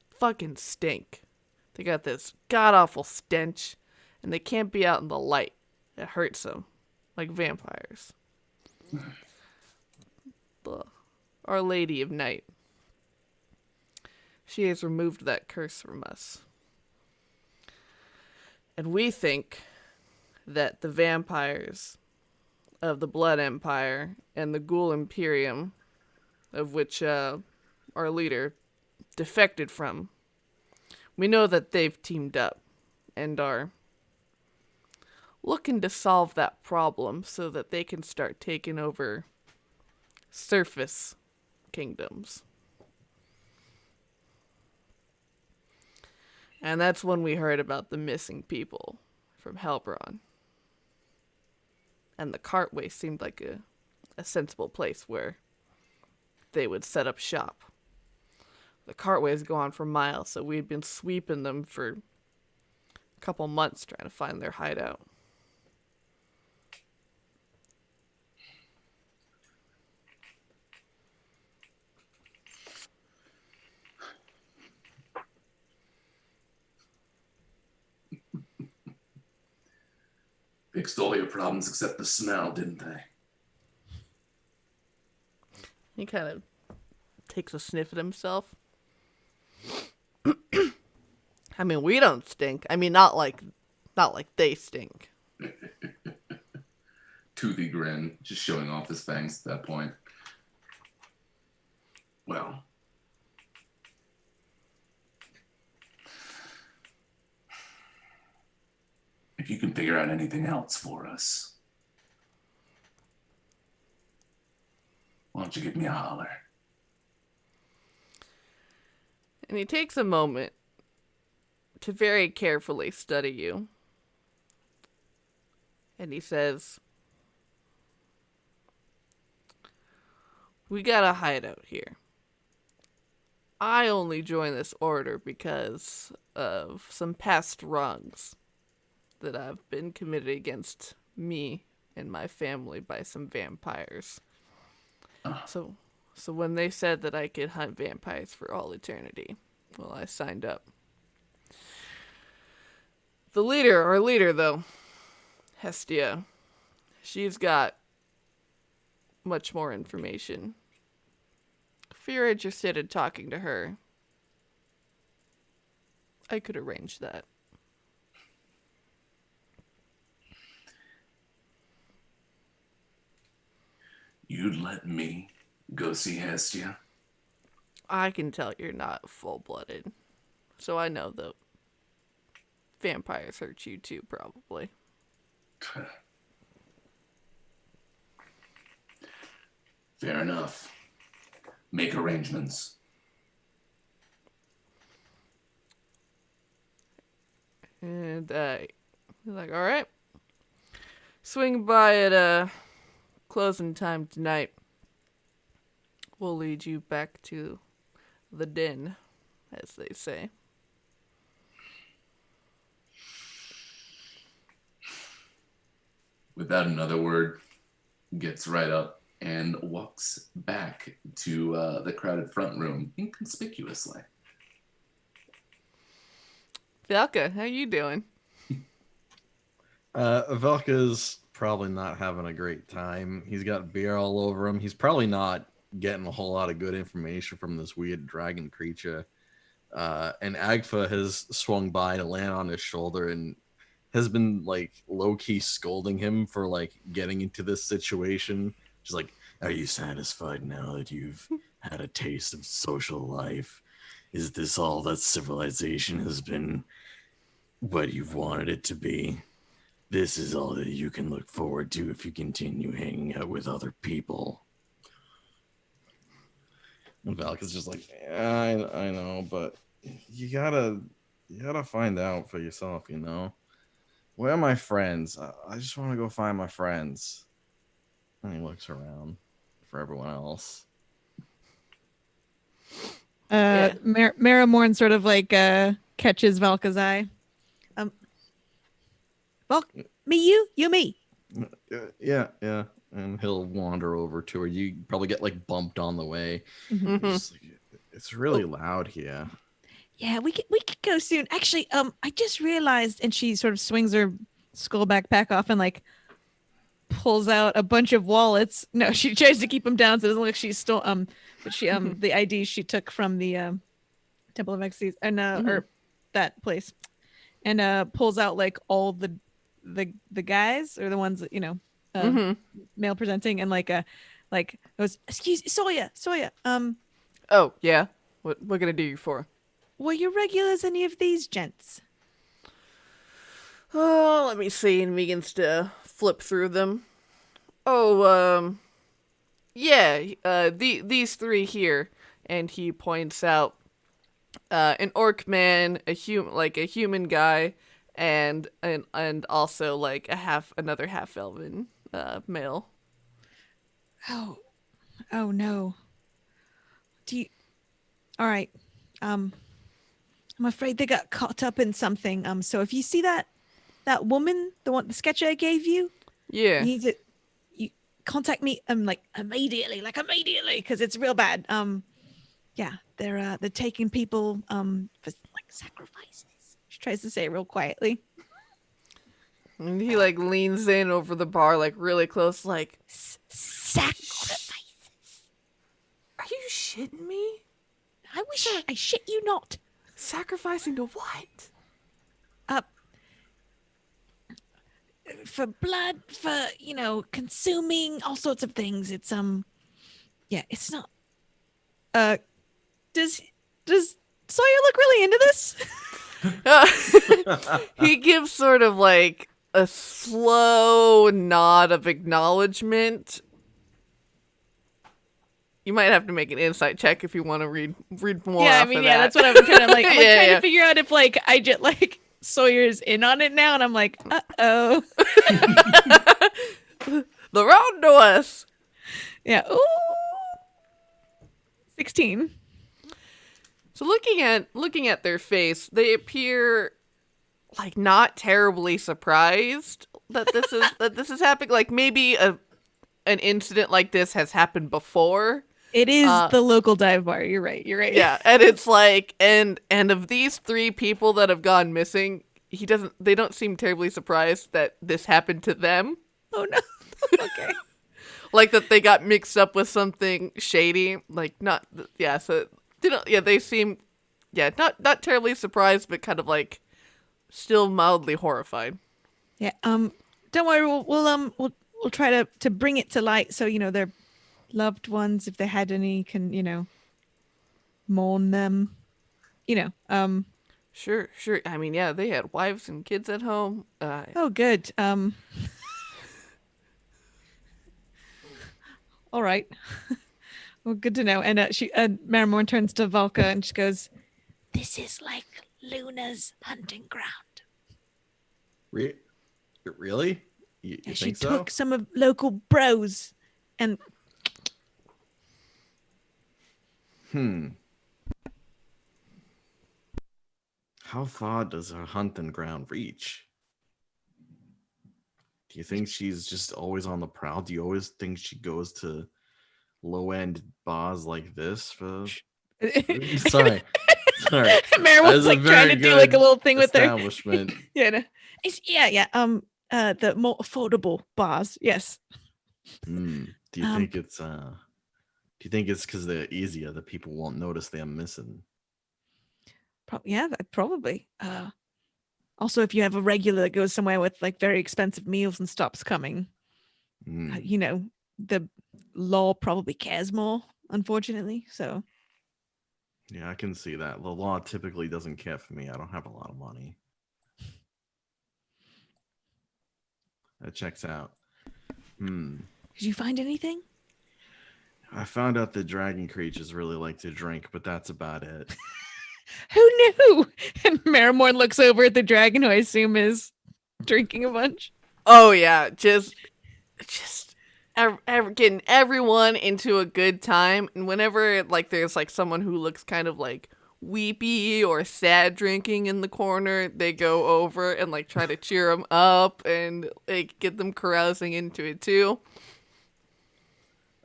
fucking stink. They got this god-awful stench, and they can't be out in the light. It hurts them, like vampires. Our Lady of Night, she has removed that curse from us. And we think that the vampires of the Blood Empire and the Ghoul Imperium, of which our leader defected from, we know that they've teamed up and are looking to solve that problem so that they can start taking over surface kingdoms. And that's when we heard about the missing people from Helbron. And the Cartway seemed like a sensible place where they would set up shop. The Cartways go on for miles, so we'd been sweeping them for a couple months trying to find their hideout. Fixed all your problems except the smell, didn't they? He kind of takes a sniff at himself. I mean, we don't stink. I mean, not like they stink. Toothy grin, just showing off his fangs at that point. Well, if you can figure out anything else for us, why don't you give me a holler? And he takes a moment to very carefully study you. And he says, we got a hideout here. I only joined this order because of some past wrongs that have been committed against me and my family by some vampires. So when they said that I could hunt vampires for all eternity, well, I signed up. Our leader though, Hestia, she's got much more information. If you're interested in talking to her, I could arrange that. You'd let me go see Hestia? I can tell you're not full-blooded, so I know that vampires hurt you too, probably. Fair enough. Make arrangements. And he's like, all right. Swing by at closing time tonight. We'll lead you back to the den, as they say. Without another word, gets right up and walks back to the crowded front room inconspicuously. Valka, how you doing? Velka's probably not having a great time. He's got beer all over him. He's probably not getting a whole lot of good information from this weird dragon creature. And Agfa has swung by to land on his shoulder and has been like low-key scolding him for like getting into this situation. She's like, are you satisfied now that you've had a taste of social life? Is this all that civilization has been what you've wanted it to be? This is all that you can look forward to if you continue hanging out with other people. And Valka's just like, I know, but you gotta You gotta find out for yourself, you know. Where are my friends? I just want to go find my friends. And he looks around for everyone else. Yeah. Marrowmorn sort of like catches Valka's eye. Me, you, me. Yeah. And he'll wander over to her. You probably get like bumped on the way. Mhm. Just like, it's really loud here. Yeah, we could go soon. Actually, I just realized, and she sort of swings her skull backpack off and like pulls out a bunch of wallets. No, she tries to keep them down so it doesn't look like she's still but she the IDs she took from the Temple of Exes and or that place, and pulls out like all the guys or the ones that male presenting and like goes, excuse Sawyer. Oh, yeah. What can I do you for? Were you regulars any of these gents? Oh, let me see. And begins to flip through them. Oh, yeah. These three here, and he points out an orc man, a human guy, and also like another half elven male. Oh no. All right. I'm afraid they got caught up in something. So if you see that woman, the sketch I gave you, Yeah. you contact me like immediately, because it's real bad. Yeah, they're taking people for like sacrifices. She tries to say it real quietly. And he like leans in over the bar, like really close, like Sacrifices. Are you shitting me? I wish I shit you not. Sacrificing to what? For blood, for consuming all sorts of things. It's yeah, it's not. Does Sawyer look really into this? He gives sort of like a slow nod of acknowledgement. You might have to make an insight check if you want to read more. Yeah, I off mean, of yeah, that. that's what I'm kind of like. I'm trying to figure out if like I just like Sawyer's in on it now, and I'm like, uh-oh. The road to us. Yeah. Ooh. 16. So looking at their face, they appear like not terribly surprised that this is happening. Like maybe an incident like this has happened before. It is the local dive bar. You're right. Yeah, and it's like and of these three people that have gone missing, they don't seem terribly surprised that this happened to them. Oh no. Okay. Like that they got mixed up with something shady. Like so they seem not terribly surprised, but kind of like still mildly horrified. Yeah. Don't worry. We'll try to bring it to light so their loved ones, if they had any, can mourn them. Sure. I mean, yeah, they had wives and kids at home. Oh, good. All right. Well, good to know. And Marrowmorn turns to Valka and she goes, "This is like Luna's hunting ground." Really? You She think so? took some of local bros and How far does her hunting ground reach? Do you think she's just always on the prowl? Do you always think she goes to low-end bars like this for... Sorry. Marrowmorn's like trying to do like a little thing with her establishment. Yeah, no. The more affordable bars, yes. Do you think it's because they're easier that people won't notice they're missing? Probably. Also, if you have a regular that goes somewhere with like very expensive meals and stops coming, the law probably cares more, unfortunately. So Yeah, I can see that. The law typically doesn't care for me. I don't have a lot of money. That checks out. Did you find anything? I found out that dragon creatures really like to drink, but that's about it. Who knew? And Marrowmorn looks over at the dragon, who I assume is drinking a bunch. Oh yeah, just getting everyone into a good time. And whenever like there's like someone who looks kind of like weepy or sad drinking in the corner, they go over and like try to cheer them up and like get them carousing into it too.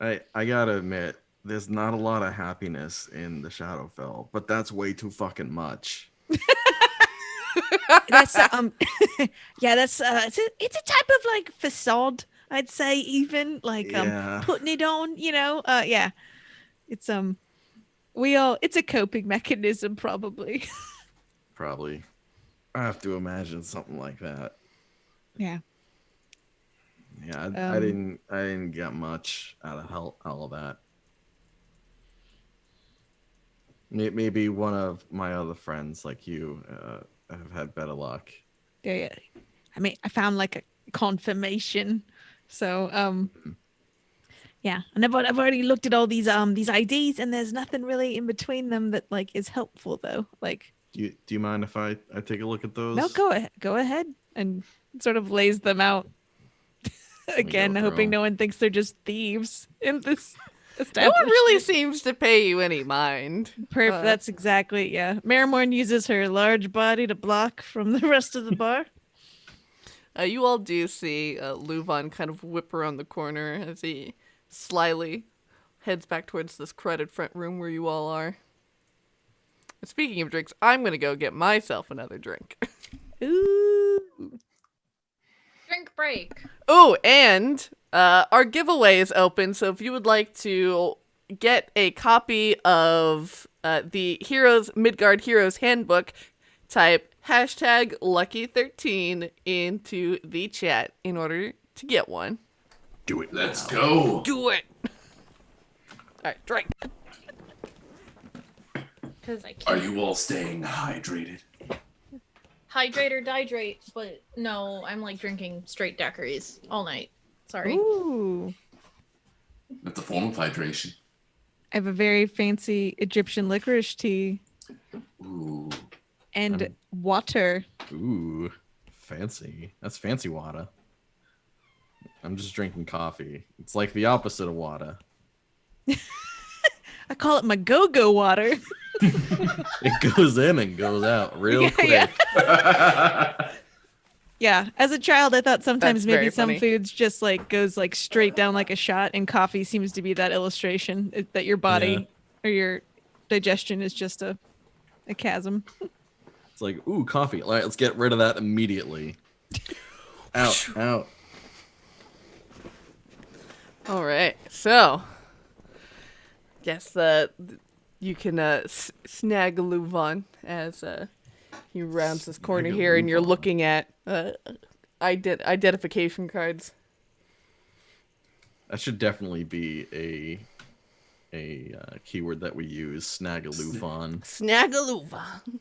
I gotta admit, there's not a lot of happiness in the Shadowfell, but that's way too fucking much. That's yeah, that's it's a type of like facade, I'd say, even like Yeah. putting it on, yeah. It's it's a coping mechanism probably. Probably. I have to imagine something like that. Yeah. Yeah, I didn't get much out of all of that. Maybe one of my other friends like you have had better luck. Yeah. I mean, I found like a confirmation. So yeah, and I've already looked at all these IDs, and there's nothing really in between them that like is helpful though. Like, Do you mind if I take a look at those? no, go ahead, and sort of lays them out again, go through hoping them. no one thinks they're just thieves in this No establishment. one really seems to pay you any mind. That's exactly, yeah. Marrowmorn uses her large body to block from the rest of the bar. You all do see LuVon kind of whip around the corner as he slyly heads back towards this crowded front room where you all are. And speaking of drinks, I'm gonna go get myself another drink. Ooh. Drink break. Oh, and our giveaway is open, so if you would like to get a copy of the Midgard Heroes Handbook, type #Lucky13 into the chat in order to get one. Do it. Let's now. go. Do it! Alright, drink. Because I Are can't you all staying hydrated? hydrate or dihydrate, but no, I'm like drinking straight daiquiris all night. Sorry. Ooh. That's a form of hydration. I have a very fancy Egyptian licorice tea Ooh. and water. Ooh, fancy. That's fancy water. I'm just drinking coffee. It's like the opposite of water. I call it my go-go water. It goes in and goes out real Yeah, quick. yeah. Yeah, as a child, I thought sometimes That's maybe very some funny. foods just like goes like straight down like a shot, and coffee seems to be that illustration that your body or your digestion is just a chasm. It's like, ooh, coffee. All right, let's get rid of that immediately. Out. Alright, so guess you can snag LuVon as he rounds this corner Snag a here, and you're LuVon. looking at identification cards. That should definitely be a keyword that we use. Snagalufon. Snag a LuVon.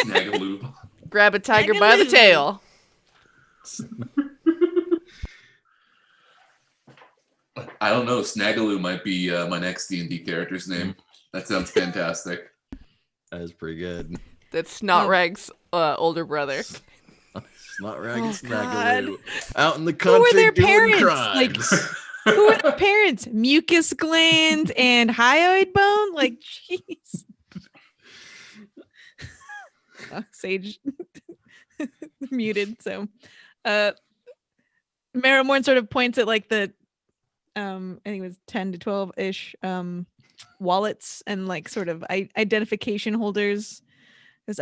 Snagaloo. Grab a tiger by the Snagaloo. tail. I don't know. Snagaloo might be my next D&D character's name. That sounds fantastic. That is pretty good. That's Snotrag's older brother. Snotrag and Oh, Snagaloo. Out in the Who country were their doing parents? crimes. Who are the parents? Mucus gland and hyoid bone? Like, jeez. Oh, Sage muted. So, Marrowmorn sort of points at like the, I think it was 10 to 12 ish wallets and like sort of identification holders. 'Cause,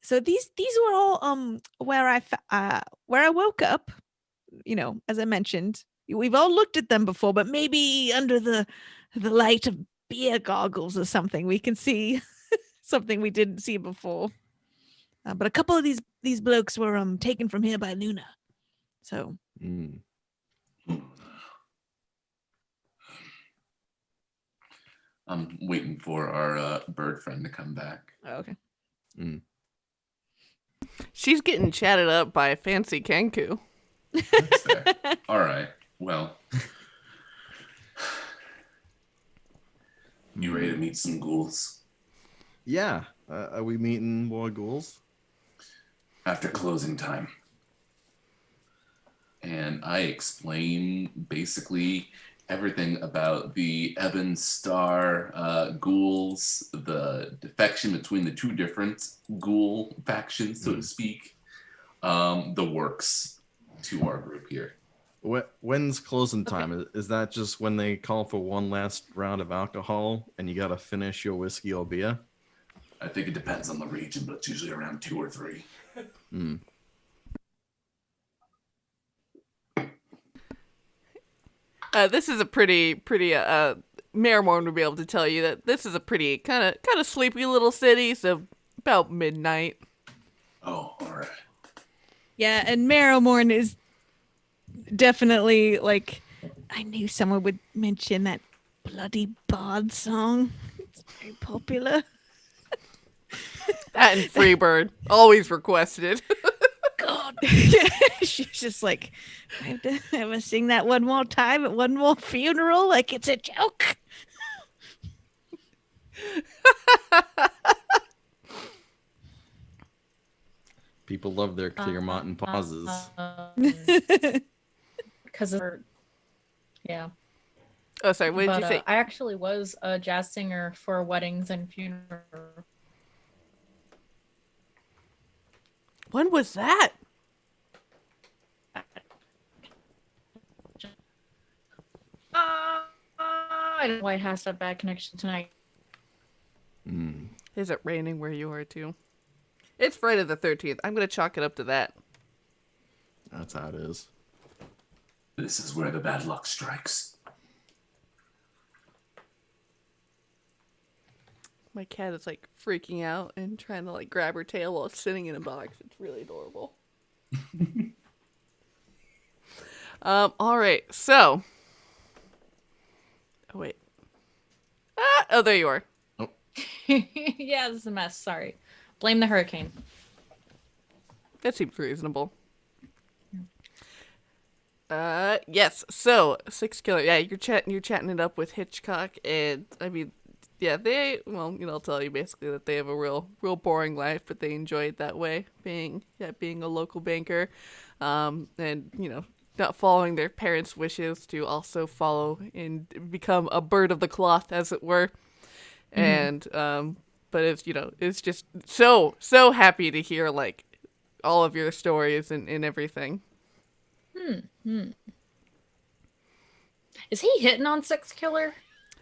so these were all where I woke up. You know, as I mentioned, we've all looked at them before, but maybe under the light of beer goggles or something, we can see something we didn't see before. But a couple of these blokes were taken from here by Luna. So Mm. I'm waiting for our bird friend to come back. okay. She's getting chatted up by a fancy Kenku. That's fair. All right. Well, you ready to meet some ghouls? Yeah, Are we meeting more ghouls? After closing time. And I explain basically everything about the Ebon Star ghouls, the defection between the two different ghoul factions, so to speak, the works to our group here. When's closing time? Is that just when they call for one last round of alcohol and you gotta finish your whiskey or beer? I think it depends on the region, but it's usually around 2 or 3. This is a pretty Marrowmorn would be able to tell you that this is a pretty kind of sleepy little city, so about midnight. Oh, all right. Yeah, and Marrowmorn is definitely like, I knew someone would mention that bloody bard song. It's very popular. That and Freebird, always requested. God. She's just like, I have to sing that one more time at one more funeral like it's a joke. People love their Clearmont pauses. Because of her, yeah. Oh, sorry, what did you say? I actually was a jazz singer for weddings and funerals. When was that? I don't know why it has a bad connection tonight. Is it raining where you are too? It's Friday the 13th. I'm going to chalk it up to that. That's how it is. This is where the bad luck strikes. My cat is like freaking out and trying to like grab her tail while it's sitting in a box. It's really adorable. All right. So. Oh, wait. Oh, there you are. Yeah, this is a mess. Sorry. Blame the hurricane. That seems reasonable. Yes. So, Six Killer. Yeah, you're chatting it up with Hitchcock, and I mean, yeah, I'll tell you basically that they have a real boring life, but they enjoy it that way, being a local banker, and not following their parents' wishes to also follow and become a bird of the cloth, as it were. And but it's just so happy to hear like all of your stories and everything. Is he hitting on Six Killer?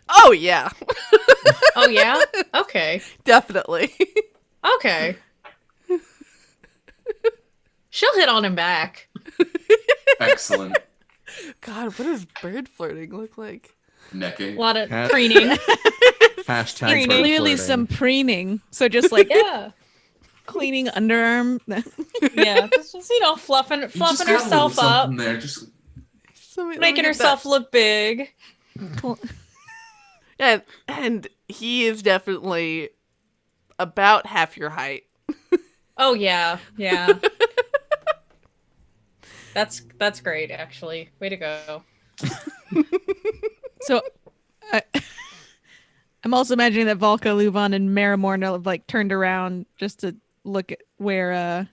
Oh yeah. Oh yeah? Okay. Definitely. Okay. She'll hit on him back. Excellent. God, what does bird flirting look like? Necking. A lot of preening. Hashtag Preening. bird Clearly flirting. some preening. So just like Yeah. cleaning underarm. Yeah. Just fluffing You just got a herself little up. something there. Just Making herself look big. Yeah, and he is definitely about half your height. Oh yeah. Yeah. That's great, actually. Way to go. So I'm also imagining that Valka, LuVon, and Marrowmorn have like turned around just to look at where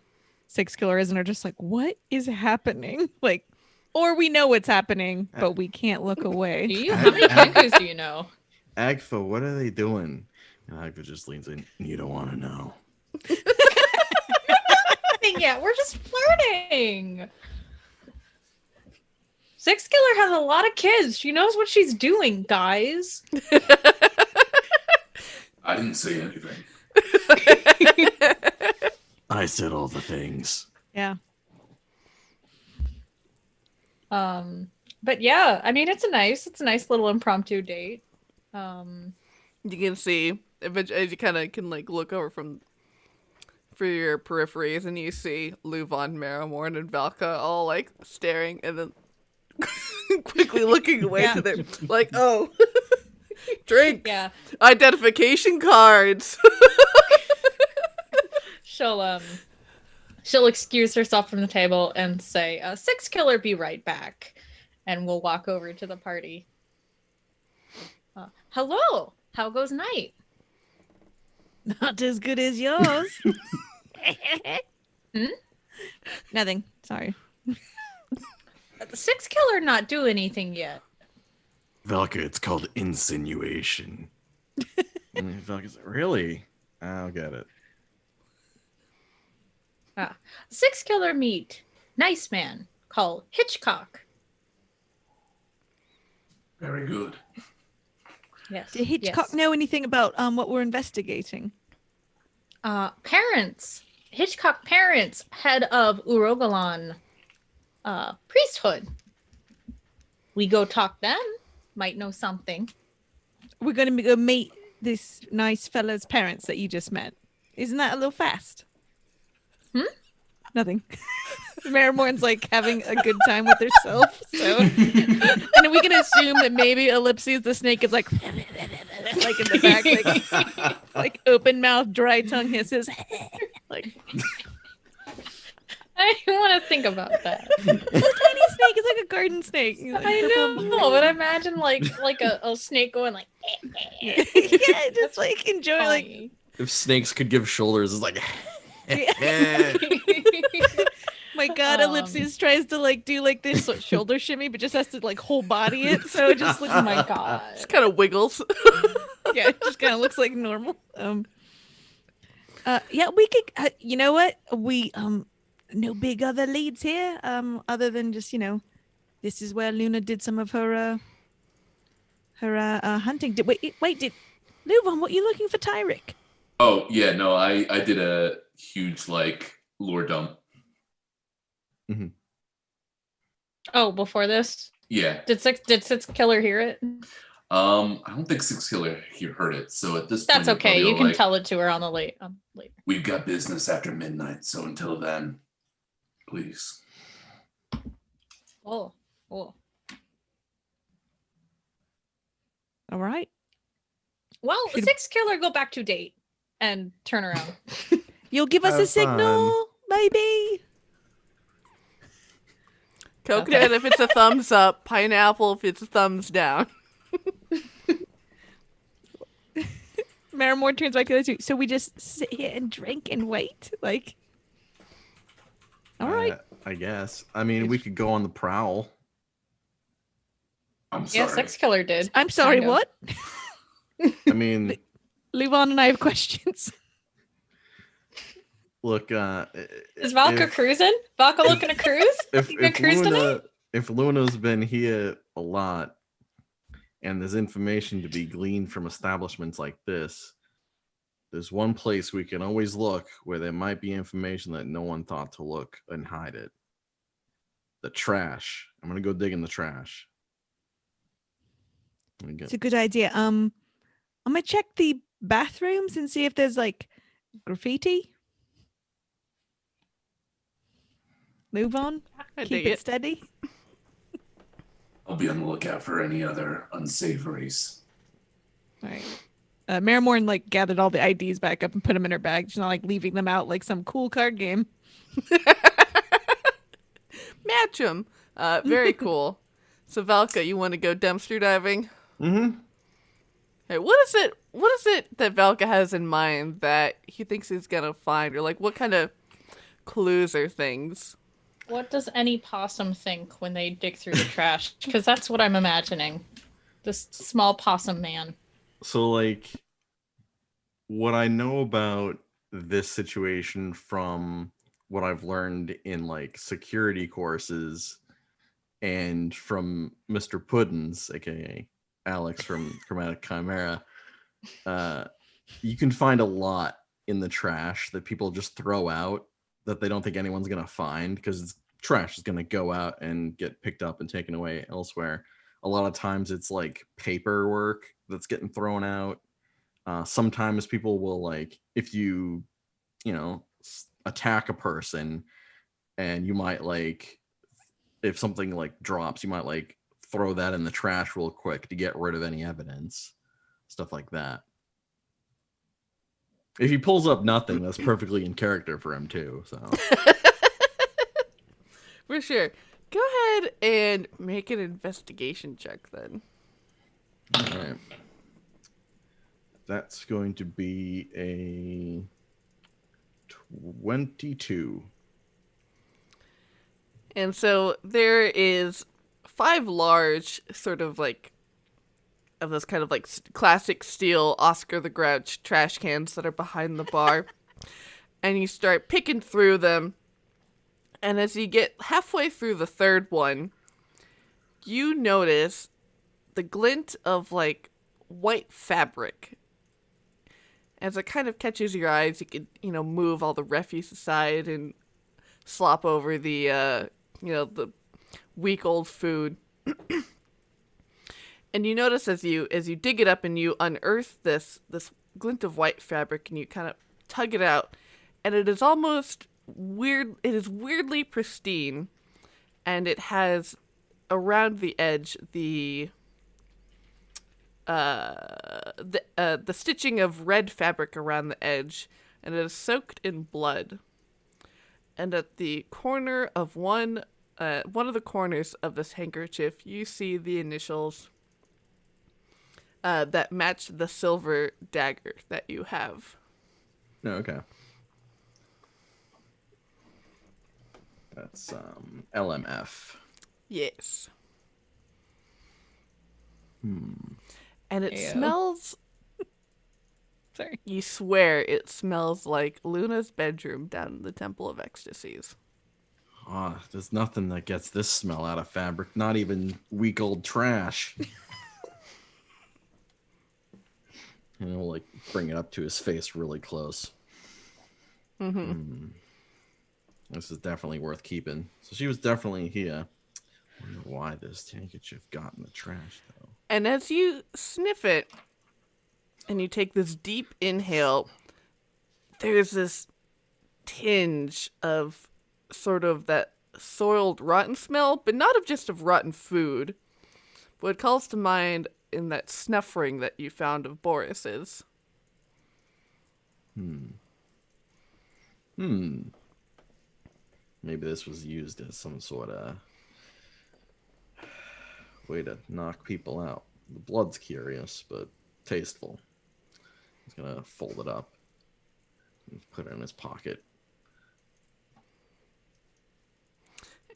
Six Killer is and are just like, what is happening? Like, or we know what's happening, but we can't look away. Do you? How many Kenkus do you know? Agfa, what are they doing? And Agfa just leans in. You don't want to know. Yeah, we're just flirting. Six Killer has a lot of kids. She knows what she's doing, guys. I didn't say anything. I said all the things. Yeah. But yeah, I mean, it's a nice little impromptu date. You can see as you kind of can like look over for your peripheries, and you see LuVon, Marrowmorn, and Valka all like staring, and then quickly looking away to their like, oh, drink, Yeah, identification cards. She'll excuse herself from the table and say, Six Killer, be right back. And we'll walk over to the party. Hello, how goes night? Not as good as yours. Hmm? Nothing. Sorry. The six killer not do anything yet. Valka, it's called insinuation. And Valka's like, really? I'll get it. Six killer meet nice man called Hitchcock. Very good. Yes. Did Hitchcock yes. know anything about what we're investigating? Parents. Hitchcock parents, head of Urogalan priesthood. We go talk them. Might know something. We're going to go meet this nice fella's parents that you just met. Isn't that a little fast? Nothing. Marrowmorn's like having a good time with herself. So, and we can assume that maybe Ellipses the snake is like in the back, like open mouth, dry tongue hisses. Like I want to think about that. a tiny snake is like a garden snake. He's like I purple and know, but imagine like a snake going like. yeah, just like enjoy like. Funny. If snakes could give shoulders, it's like. My God, Ellipses tries to like do like this shoulder shimmy, but just has to like whole body it, so it just looks. Oh my God. Just kind of wiggles. Yeah, it just kind of looks like normal. Yeah, we could. You know what? We no big other leads here. Other than just this is where Luna did some of her hunting. Did wait? Did LuVon? What are you looking for, Tyrik? Oh yeah, no, I did a huge like lore dump. Oh, before this, Yeah. did six killer hear it? I don't think Six Killer here heard it. So at this That's point, okay. You can like, tell it to her on the late. We've got business after midnight, so until then, please. Oh. All right. Well, Should- six killer go back to date and turn around. You'll give us a Have signal, maybe. Coconut if it's a thumbs up, pineapple if it's a thumbs down. Marrowmorn turns back to those two. So we just sit here and drink and wait, like. All right. I guess. I mean, we could go on the prowl. I'm sorry. Yeah, six killer did. I'm sorry. kind of. What? I mean, LuVon and I have questions. look. Is Valka if- cruising? Valka looking to cruise? If, You gonna if cruise tonight? Luna, if Luna's been here a lot, and there's information to be gleaned from establishments like this, there's one place we can always look where there might be information that no one thought to look and hide it. The trash. I'm gonna go dig in the trash. It's a good idea. I'm gonna check the bathrooms and see if there's like graffiti. Move on. I Keep dig it it. steady. I'll be on the lookout for any other unsavories. All right. Marrowmorn like gathered all the IDs back up and put them in her bag. She's not like leaving them out like some cool card game. Match 'em. Very cool. So Valka, you want to go dumpster diving? Mm-hmm. Hey, what is it that Valka has in mind that he thinks he's gonna find, or like what kind of clues or things? What does any possum think when they dig through the trash? Because that's what I'm imagining. This small possum man. So, like, what I know about this situation from what I've learned in like security courses and from Mr. Puddins, aka Alex from Chromatic Chimera, you can find a lot in the trash that people just throw out that they don't think anyone's gonna find because trash is gonna go out and get picked up and taken away elsewhere. A lot of times it's like paperwork that's getting thrown out. Sometimes people will like, if you attack a person and you might like, if something like drops, you might like throw that in the trash real quick to get rid of any evidence, stuff like that. If he pulls up nothing, that's perfectly in character for him too. So For sure. Go ahead and make an investigation check then. all right. That's going to be a 22. And so there is 5 large sort of like of those kind of like classic steel Oscar the Grouch trash cans that are behind the bar. And you start picking through them. And as you get halfway through the third one, you notice the glint of like white fabric. As it kind of catches your eyes, you could, move all the refuse aside and slop over the, the week-old food. And you notice as you dig it up and you unearth this glint of white fabric and you kind of tug it out, and it is almost weird. It is weirdly pristine, and it has around the edge the stitching of red fabric around the edge, and it is soaked in blood. And at the corner of one of the corners of this handkerchief, you see the initials that match the silver dagger that you have. Oh, okay. That's LMF. Yes. Hmm. And it Ew. smells... Sorry. You swear it smells like Luna's bedroom down in the Temple of Ecstasies. Ah, there's nothing that gets this smell out of fabric. Not even week-old trash. And he'll like bring it up to his face really close. Mm-hmm. This is definitely worth keeping. So she was definitely here. I wonder why this handkerchief got in the trash, though. And as you sniff it, and you take this deep inhale, there's this tinge of sort of that soiled, rotten smell, but not of just of rotten food. What calls to mind in that snuff ring that you found of Boris's. Maybe this was used as some sort of way to knock people out. The blood's curious, but tasteful. He's gonna fold it up and put it in his pocket.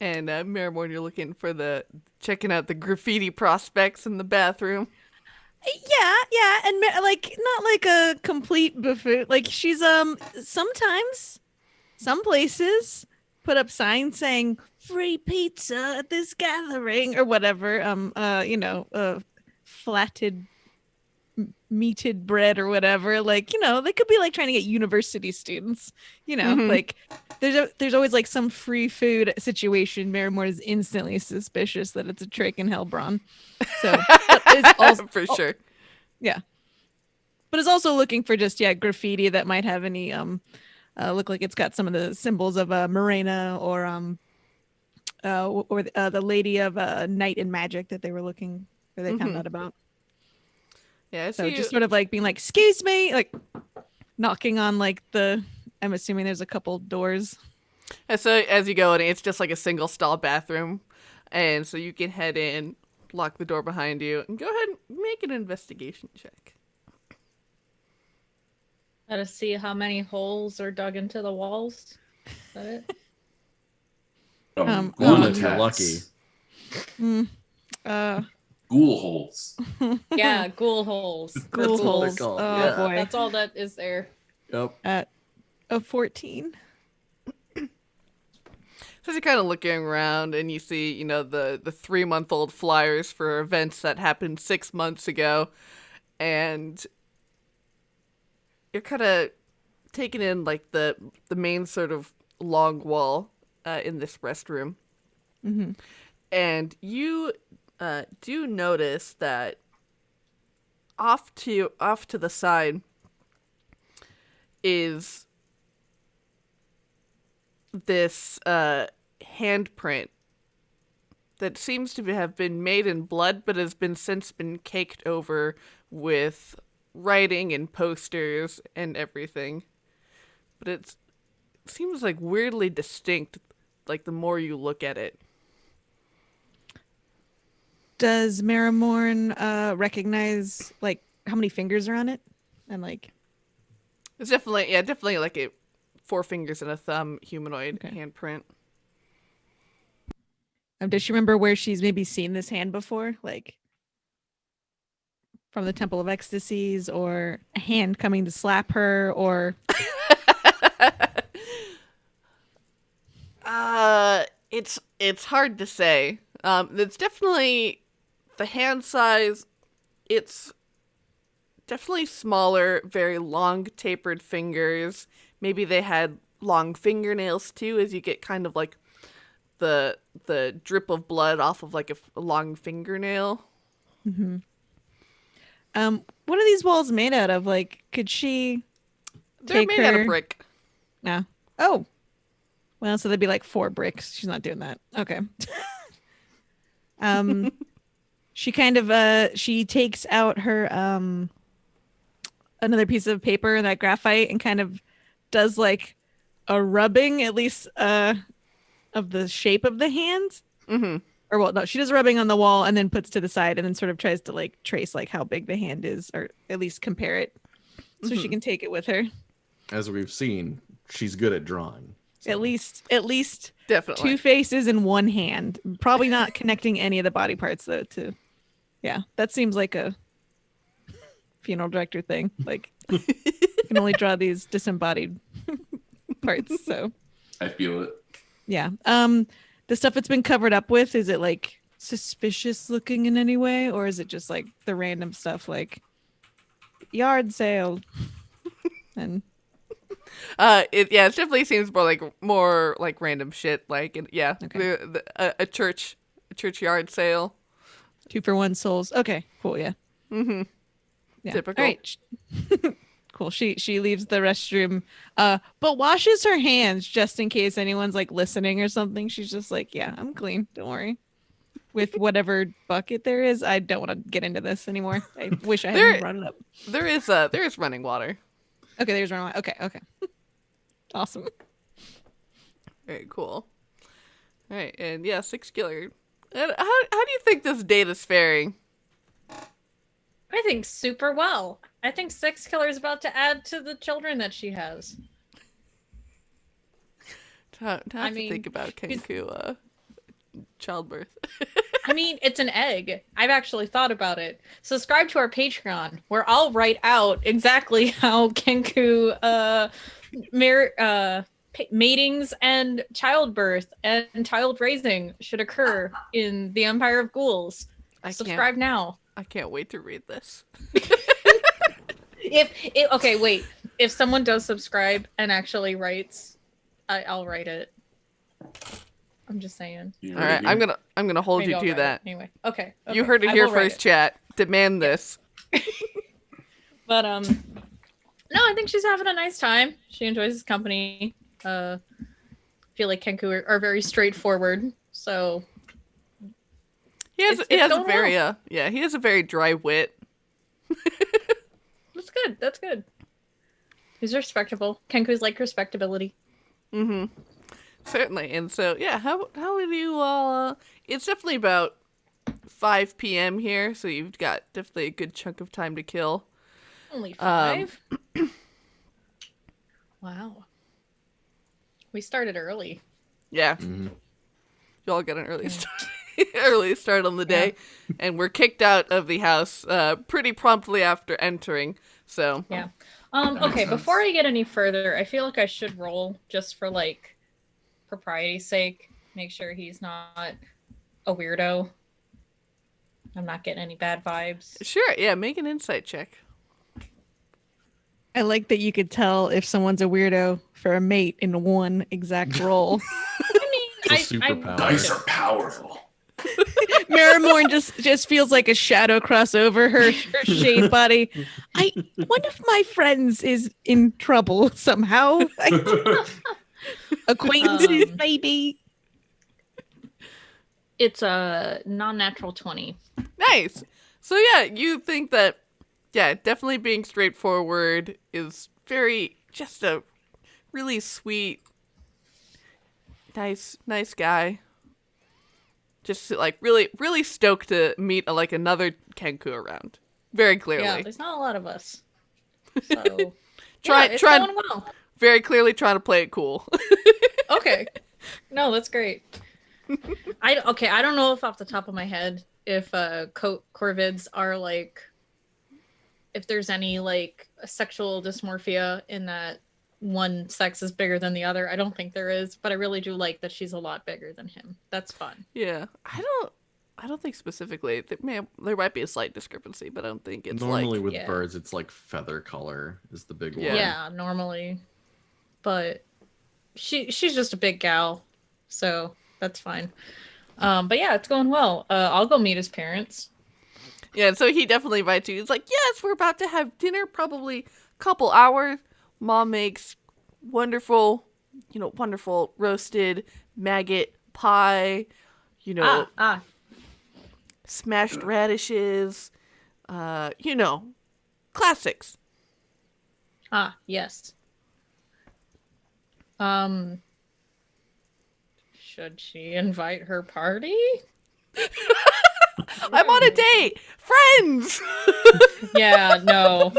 And Marrowmorn, you're looking for checking out the graffiti prospects in the bathroom. Yeah, and like not like a complete buffoon. Like she's sometimes some places put up signs saying free pizza at this gathering or whatever. Flatted meated bread or whatever. Like, they could be like trying to get university students. Like there's always like some free food situation. Marrowmorn is instantly suspicious that it's a trick in Hellbron. So it's also For sure. yeah. But it's also looking for just graffiti that might have any look like it's got some of the symbols of Morena or the Lady of Night and Magic that they were looking or they found out about. Yeah, So just sort of like being like, excuse me, like knocking on like I'm assuming there's a couple doors. And so as you go in, it's just like a single stall bathroom. And so you can head in, lock the door behind you, and go ahead and make an investigation check. Gotta see how many holes are dug into the walls. Is that it? Ghoul if you're attacks. lucky. Ghoul holes. Yeah, ghoul holes. Ghoul That's what they're holes. called, Oh yeah. boy. That's all that is there. Yep. At a 14. So you're kind of looking around and you see, the 3-month-old flyers for events that happened 6 months ago. And you're kind of taking in like the main sort of long wall in this restroom. Mm-hmm. And you do notice that off to the side is this handprint that seems to have been made in blood, but has since been caked over with writing and posters and everything. But it seems like weirdly distinct, like the more you look at it. Does Marrowmorn recognize like how many fingers are on it? And like, It's definitely like a 4 fingers and a thumb humanoid Okay. handprint. does she remember where she's maybe seen this hand before? Like from the Temple of Ecstasies, or a hand coming to slap her, or It's hard to say. It's definitely the hand size. It's definitely smaller, very long tapered fingers. Maybe they had long fingernails too, as you get kind of like the drip of blood off of like a long fingernail. what are these walls made out of? Like, could she They're take made out of her- brick. No. Oh. Well, so there'd be like 4 bricks. She's not doing that. Okay. She kind of she takes out her another piece of paper, that graphite, and kind of does like a rubbing, at least of the shape of the hand. Mm-hmm. Or well, no, she does rubbing on the wall and then puts to the side and then sort of tries to like trace like how big the hand is, or at least compare it so she can take it with her. As we've seen, she's good at drawing. so- At least Definitely. 2 faces and 1 hand. Probably not connecting any of the body parts though. Yeah, that seems like a funeral director thing. Like, you can only draw these disembodied parts. So I feel it. yeah. The stuff it's been covered up with, is it like suspicious looking in any way, or is it just like the random stuff like yard sale and It definitely seems more like random shit. Like Okay. a churchyard sale. 2-for-1 souls? Okay, cool. Yeah. Mm-hmm. Yeah. Typical. All right. Cool. She leaves the restroom, but washes her hands just in case anyone's like listening or something. She's just like, yeah, I'm clean. Don't worry. With whatever bucket there is, I don't want to get into this anymore. I wish I hadn't brought it up. There is running water. Okay, there's running. Okay. Awesome. Very cool. All right, and 6 killer. And how do you think this date is faring? I think super well. I think Sex Killer is about to add to the children that she has. To I to mean, think about Kenku childbirth. I mean, it's an egg. I've actually thought about it. Subscribe to our Patreon, where I'll write out exactly how Kenku matings and childbirth and child raising should occur in the Empire of Ghouls. Subscribe now. I can't wait to read this. If someone does subscribe and actually writes, I'll write it. I'm just saying. You All right, ready? I'm gonna hold Maybe you I'll to write that. it. Anyway, okay. You heard it I here will write first, chat. Demand this. But no, I think she's having a nice time. She enjoys his company. I feel like Kenku are very straightforward. So He has It's a going very he has a very dry wit. that's good. That's good. He's respectable. Kenku's like respectability. Mm-hmm. Certainly. And so how would you all? It's definitely about 5 p.m. here, so you've got definitely a good chunk of time to kill. Only 5. Wow. We started early. Yeah. Mhm. You all got an early start on the day, and we're kicked out of the house pretty promptly after entering. So Yeah. That makes Okay, sense. before I get any further, I feel like I should roll just for like propriety's sake. Make sure he's not a weirdo. I'm not getting any bad vibes. sure, make an insight check. I like that you could tell if someone's a weirdo for a mate in one exact roll. It's a superpower. Dice are powerful. Marrowmorn just feels like a shadow cross over her shade body. One of my friends is in trouble somehow. Acquaintances, maybe. It's a non-natural 20. Nice. So you think that definitely being straightforward is just a really sweet, nice guy. Just like really, really stoked to meet another Kenku around. Very clearly. Yeah, there's not a lot of us. So Try- it's try- going well. Very clearly trying to play it cool. Okay. No, that's great. I don't know if off the top of my head if corvids are like, if there's any like sexual dysmorphia in that one sex is bigger than the other. I don't think there is, but I really do like that she's a lot bigger than him. That's fun. Yeah, I don't think specifically. There might be a slight discrepancy, but I don't think it's Normally like. with Yeah. birds, it's like feather color is the big one. Yeah, normally. But she's just a big gal, so that's fine. But yeah, it's going well. I'll go meet his parents. Yeah, so he definitely invites you. He's like, yes, we're about to have dinner, probably a couple hours. Mom makes wonderful roasted maggot pie, smashed radishes, classics. Yes. Should she invite her party? I'm on a date! Friends! Yeah, no.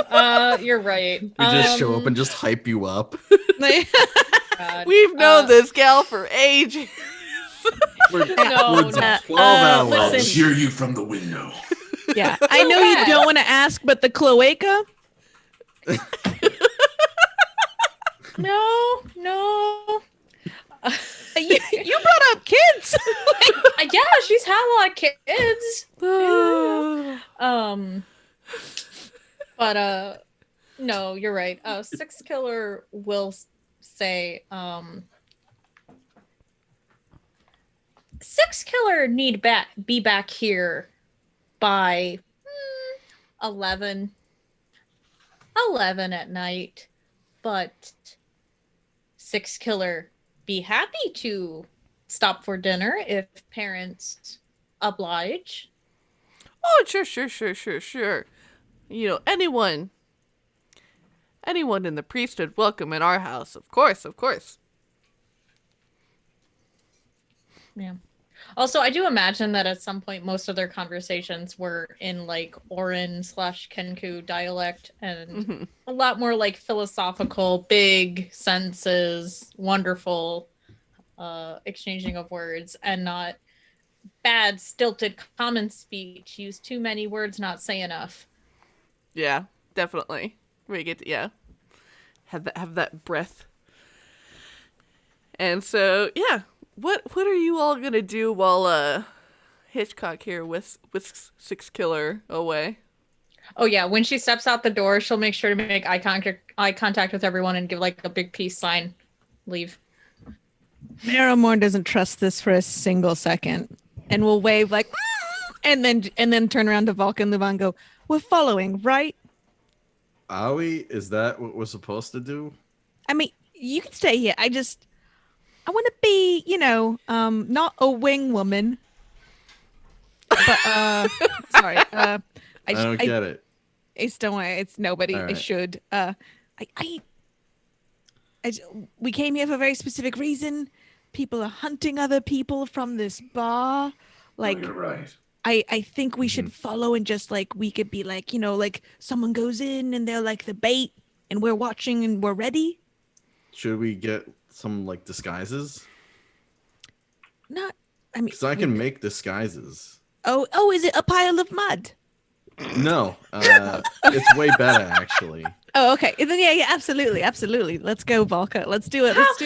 You're right. We just show up and just hype you up. God. We've known this gal for ages. For No, upwards of no. 12 I'll hours. listen. cheer you from the window. Yeah, I know you don't want to ask, but the cloaca. No. You brought up kids. Yeah, she's had a lot of kids. But no, you're right. Six Killer will say, Six Killer need be back here by 11 at night, but Six Killer be happy to stop for dinner if parents oblige. Oh, sure. Anyone in the priesthood welcome in our house. Of course. Yeah. Also, I do imagine that at some point most of their conversations were in like Orin/Kenku dialect and a lot more like philosophical, big senses, wonderful exchanging of words, and not bad, stilted common speech. Use too many words, not say enough. Yeah, definitely. We get to, have that breath. And so, yeah. What are you all gonna do while Hitchcock here with Six Killer away? Oh yeah, when she steps out the door, she'll make sure to make eye contact with everyone and give like a big peace sign. Leave. Marrowmorn doesn't trust this for a single second, and will wave like, and then turn around to Valka and LuVon and go, "We're following, right?" Are we? Is that what we're supposed to do? I mean, you can stay here. I want to be, not a wing woman. But sorry. I don't get it. It's don't worry. It's nobody. All I right. should. We came here for a very specific reason. People are hunting other people from this bar. Like, You're right. I think we should follow and just like we could be like, like someone goes in and they're like the bait and we're watching and we're ready. Should we get some like disguises? Because I can make disguises. Oh, is it a pile of mud? No, it's way better actually. Oh, okay. Then yeah, absolutely. Let's go, Valka. Let's do it. Let's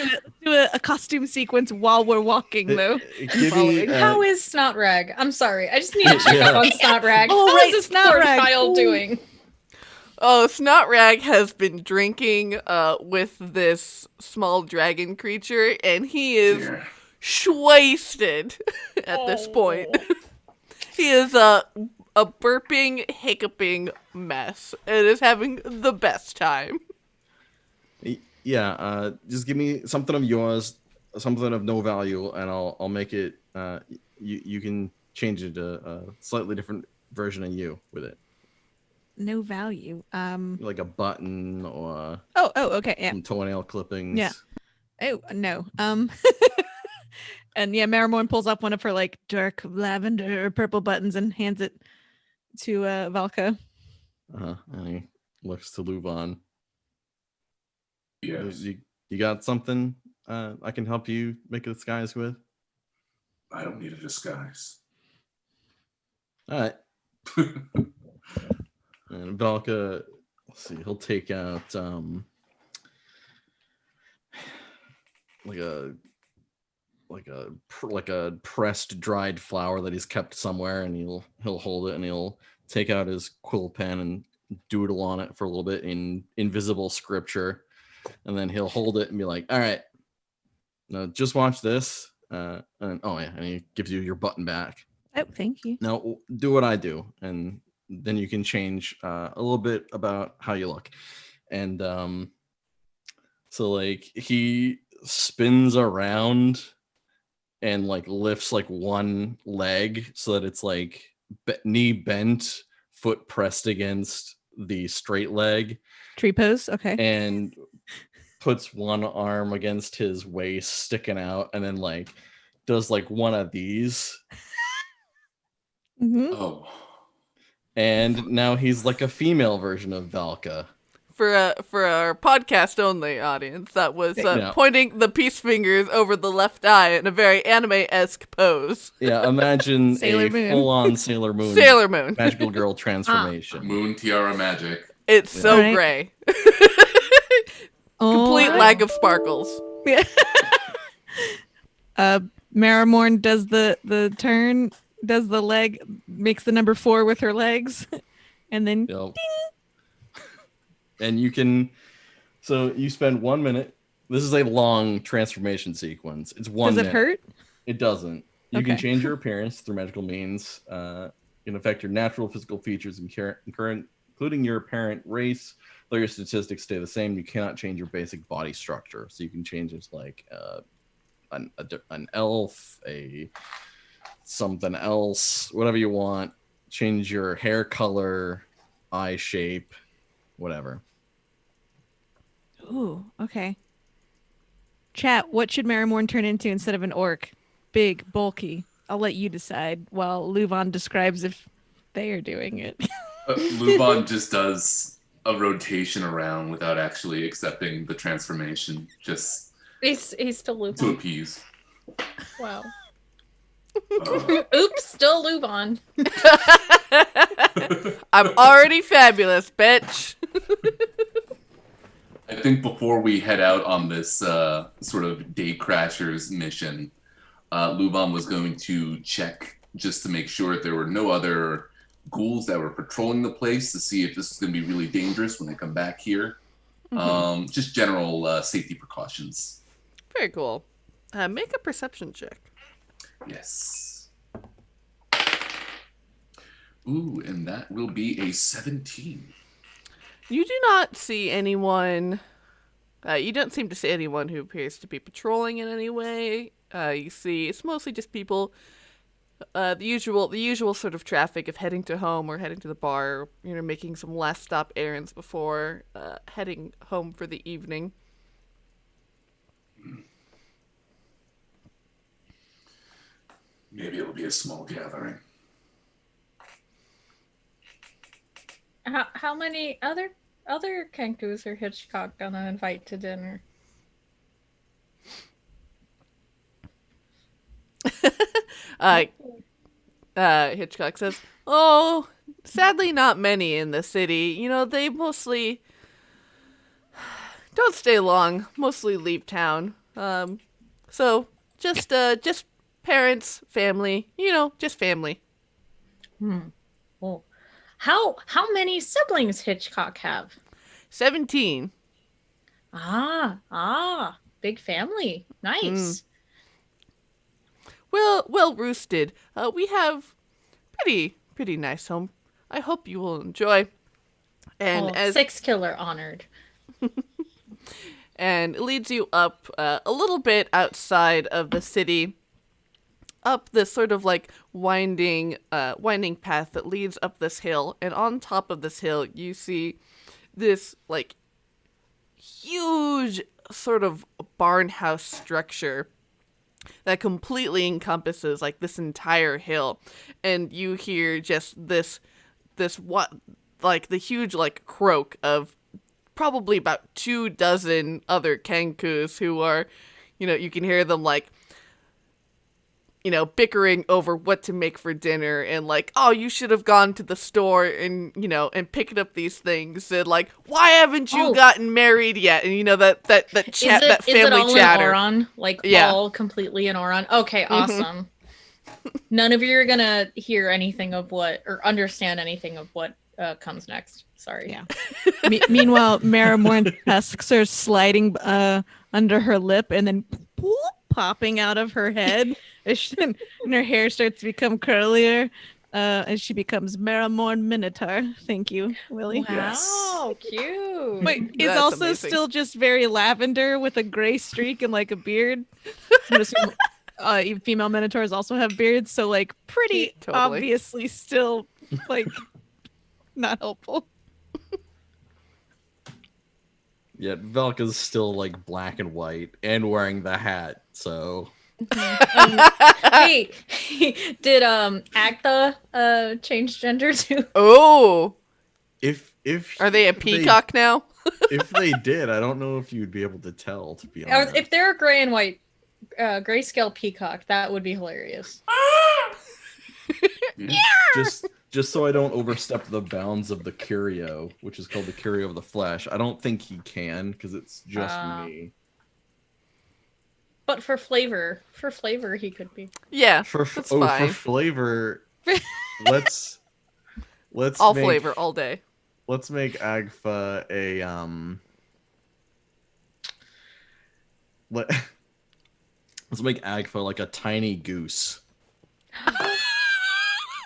do a costume sequence while we're walking, though. Give me, How is Snot Rag? I'm sorry. I just need to check up on Snot Rag. Oh, How right, is this Snot poor Rag. child Ooh. doing? Oh, Snot Rag has been drinking with this small dragon creature, and he is Dear. wasted at this point. He is a burping, hiccuping mess and is having the best time. Yeah, just give me something of yours, something of no value, and I'll make it. You can change it to a slightly different version of you with it, No value. like a button or Oh, okay. Yeah. some toenail clippings. Yeah. Oh no. And yeah, Marrowmorn pulls up one of her like dark lavender or purple buttons and hands it to Valka. I looks to LuVon. Yes. You got something I can help you make a disguise with? I don't need a disguise. All right. And Valka, let's see, he'll take out like a pressed dried flower that he's kept somewhere, and he'll hold it, and he'll take out his quill pen and doodle on it for a little bit in invisible scripture, and then he'll hold it and be like, all right, now just watch this, and he gives you your button back. Oh, thank you. Now do what I do, and then you can change a little bit about how you look. And so like he spins around and like lifts like one leg so that it's like knee bent, foot pressed against the straight leg. Tree pose. Okay. And puts one arm against his waist sticking out, and then like does like one of these. Mm-hmm. Oh. And now he's like a female version of Valka. For our podcast only audience, that was Yeah. pointing the peace fingers over the left eye in a very anime-esque pose. Yeah, imagine Sailor a Moon. full-on Sailor Moon, Sailor Moon. magical girl transformation. Moon tiara magic. It's so Alright. gray. Oh, Complete lack of sparkles. Yeah. Marrowmorn does the turn, does the leg, makes the number 4 with her legs, and then Yep. And you can, so you spend 1 minute. This is a long transformation sequence. It's 1 does it minute. hurt? It doesn't. You can Okay. change your appearance through magical means. You can affect your natural physical features, including your apparent race. Though your statistics stay the same, you cannot change your basic body structure. So you can change it like an elf, something else, whatever you want. Change your hair color, eye shape, whatever. Ooh, okay. Chat, what should Marrowmorn turn into instead of an orc? Big, bulky. I'll let you decide while LuVon describes if they are doing it. LuVon just does a rotation around without actually accepting the transformation, just He's still to LuVon. appease. Wow. Uh, Oops, still LuVon. I'm already fabulous, bitch. I think before we head out on this sort of day crashers mission, LuVon was going to check just to make sure that there were no other ghouls that were patrolling the place to see if this is going to be really dangerous when they come back here. Just general safety precautions. Very cool. Make a perception check. Yes. Ooh, and that will be a 17. You do not see anyone. You don't seem to see anyone who appears to be patrolling in any way. You see, it's mostly just people. The usual sort of traffic of heading to home or heading to the bar. Making some last stop errands before heading home for the evening. Maybe it'll be a small gathering. How many other Kenkus are Hitchcock gonna invite to dinner? Hitchcock says, "Oh, sadly not many in the city. They mostly don't stay long. Mostly leave town. So just parents, family. Just family." Oh, how many siblings Hitchcock have? 17. Big family. Nice. Well roosted. We have pretty nice home. I hope you will enjoy. And as 6 killer honored. and it leads you up a little bit outside of the city, up this sort of like winding path that leads up this hill. And on top of this hill, you see this like huge sort of barn house structure that completely encompasses like this entire hill. And you hear just this like the huge like croak of probably about 24 other Kenkus who are, you can hear them like, bickering over what to make for dinner and like, oh, you should have gone to the store and, and picked up these things and like, why haven't you gotten married yet? And that chat, that family is it all chatter. in Auron? Like all completely in Auron? Okay, awesome. None of you are gonna hear anything of what or understand anything of what comes next. Sorry. Yeah. Meanwhile, Marrowmorn tusks are sliding under her lip and then popping out of her head. And her hair starts to become curlier as she becomes Marrowmorn Minotaur. Thank you, Willy. Wow, cute. But it's That's also amazing. still just very lavender with a gray streak and like a beard. I'm assuming, female Minotaurs also have beards, so like pretty Totally. obviously still like not helpful. Yeah, Valka's still like black and white and wearing the hat, so Wait, did Agtha change gender too? Oh, if are they a peacock now? If they did, I don't know if you'd be able to tell, to be honest. If they're a gray and white grayscale peacock, that would be hilarious. Just so I don't overstep the bounds of the curio, which is called the curio of the flesh. I don't think he can because it's just me. But for flavor he could be. Yeah, For that's fine. for flavor, let's all make, flavor all day. Let's make Agfa a let's make Agfa like a tiny goose.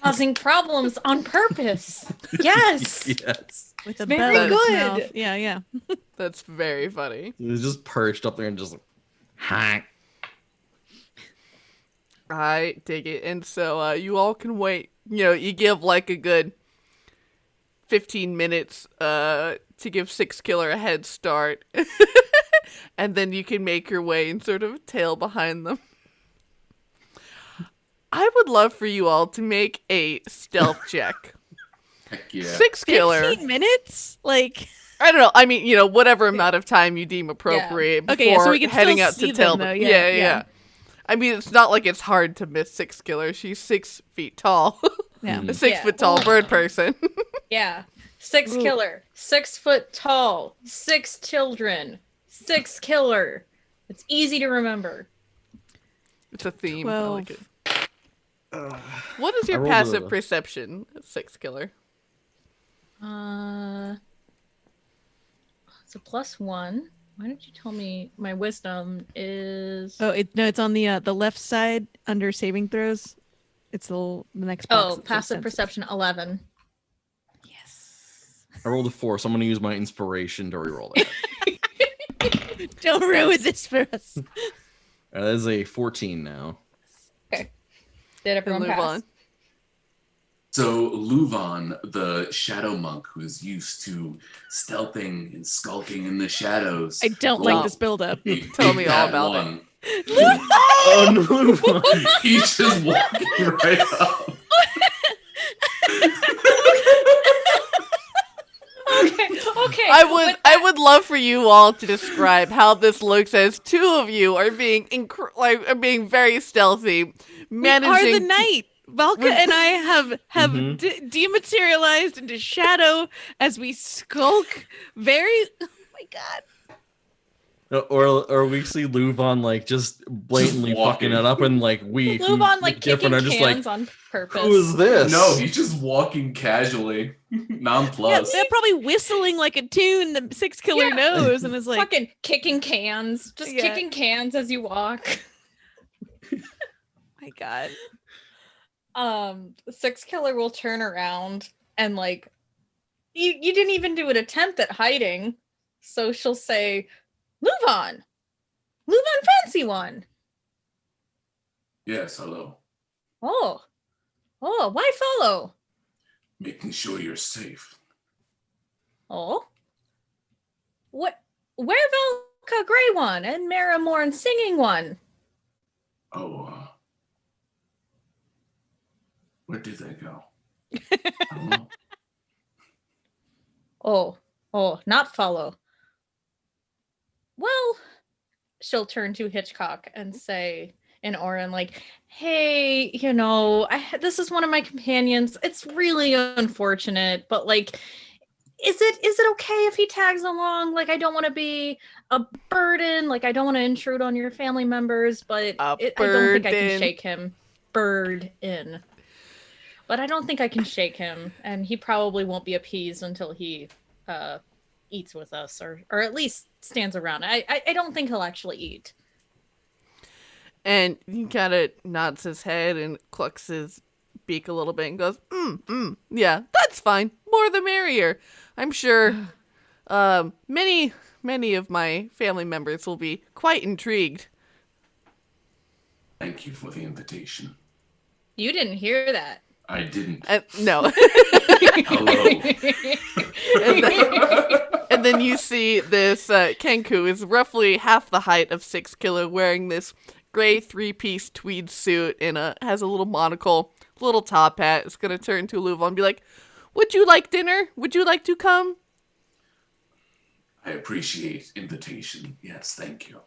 Causing problems on purpose. Yes. Yes. With a Very bell in its good. mouth. Yeah. That's very funny. It's just perched up there and just like, I dig it. And so you all can wait. You give like a good 15 minutes to give Six Killer a head start. And then you can make your way and sort of tail behind them. I would love for you all to make a stealth check. Heck yeah. Six Killer. 15 minutes? Like, I don't know. I mean, whatever amount of time you deem appropriate Okay, yeah, before so we can heading still out see to tell them, them. though. Yeah. Yeah. I mean, it's not like it's hard to miss Six Killer. She's 6 feet tall. yeah. A 6 foot tall bird person. Yeah. 6 killer. 6 foot tall. 6 children. 6 killer. It's easy to remember. It's a theme. 12. I like it. What is your rolled passive a- perception, Six Killer? It's a +1. Why don't you tell me my wisdom is? Oh, it's on the left side under saving throws. It's the next box. Oh, that says passive sense. perception 11. Yes. I rolled a 4, so I'm gonna use my inspiration to reroll it. Don't ruin this for us. That is a 14 now. Did And everyone move pass? on. So LuVon, the shadow monk who is used to stealthing and skulking in the shadows. I don't Well, like this buildup. he Tell picked me all that about one. Oh no! He's just walking right up. Okay. I would love for you all to describe how this looks as two of you are being are being very stealthy, managing. We are the night. Valka and I have Mhm. dematerialized into shadow as we skulk. Oh my god! Or we see LuVon like just blatantly Just walking. fucking it up, and like we who LuVon like look kicking different are just cans like, on purpose. who is this? No, he's just walking casually, Yeah, nonplussed. they're probably whistling like a tune the Six Killer Yeah. knows, and it's like, Fucking kicking cans. Just Yeah. kicking cans as you walk. my god. Six Killer will turn around and like you didn't even do an attempt at hiding. So she'll say, LuVon fancy one. Yes, hello. Oh, why follow? Making sure you're safe. Oh, where Valka Grey one and Marrowmorn singing one? Oh, where did they go? I don't know. Not follow. Well, she'll turn to Hitchcock and say in Orin, like, hey, this is one of my companions. It's really unfortunate, but like, is it okay if he tags along? Like, I don't want to be a burden. Like, I don't want to intrude on your family members, but I don't think I can shake him. Bird in. But I don't think I can shake him, and he probably won't be appeased until he eats with us, or at least stands around. I don't think he'll actually eat. And he kind of nods his head and clucks his beak a little bit and goes, yeah, that's fine. More the merrier. I'm sure many of my family members will be quite intrigued. Thank you for the invitation. You didn't hear that. I didn't. No. Hello. And then you see this Kenku is roughly half the height of 6 Kilo, wearing this gray 3-piece tweed suit and has a little monocle, little top hat. It's going to turn to LuVon and be like, would you like dinner? Would you like to come? I appreciate invitation. Yes, thank you.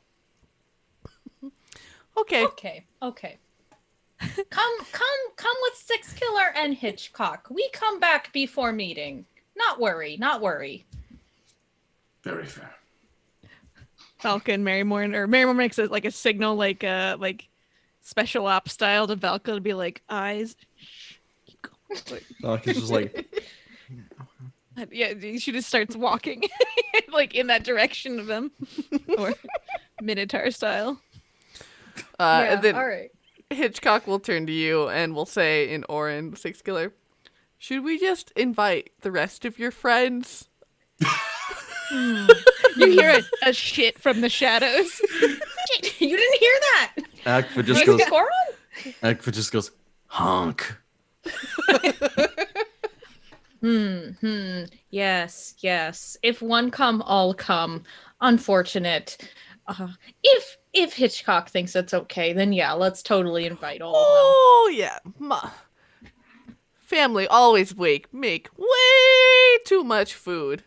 Okay. Come with 6 Killer and Hitchcock. We come back before meeting. Not worry. Very fair. Valka and Marrowmorn makes it like a signal, like special ops style to Valka to be like, eyes. Keep going. Valka's just like, Yeah, she just starts walking like in that direction of them, or Minotaur style. And then all right. Hitchcock will turn to you and will say in Orin, 6 Killer, should we just invite the rest of your friends? You hear a shit from the shadows. Shit, you didn't hear that. Akva just goes, Score on? Akva just goes, honk. Yes. If one come, all come. Unfortunate. If Hitchcock thinks it's okay, then yeah, let's totally invite all of them. Oh, yeah. Family always make way too much food.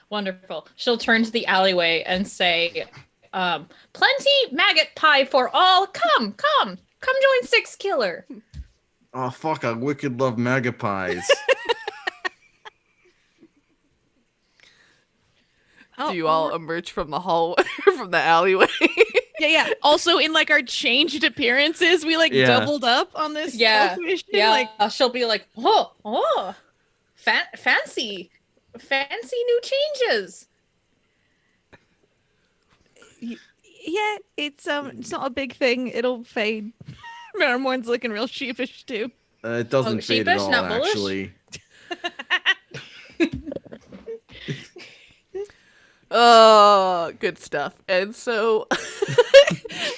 Wonderful. She'll turn to the alleyway and say, plenty maggot pie for all. Come join 6 Killer. Oh, fuck, I wicked love mega pies. Do you all emerge from the hallway, from the alleyway? Yeah. Also, in like our changed appearances, we doubled up on this. Mission. Yeah. She'll be like, fancy new changes. Yeah, it's not a big thing. It'll fade. Marrowmorn's looking real sheepish too. It doesn't fade at sheepish, all, not bullish? actually. Oh, good stuff. And so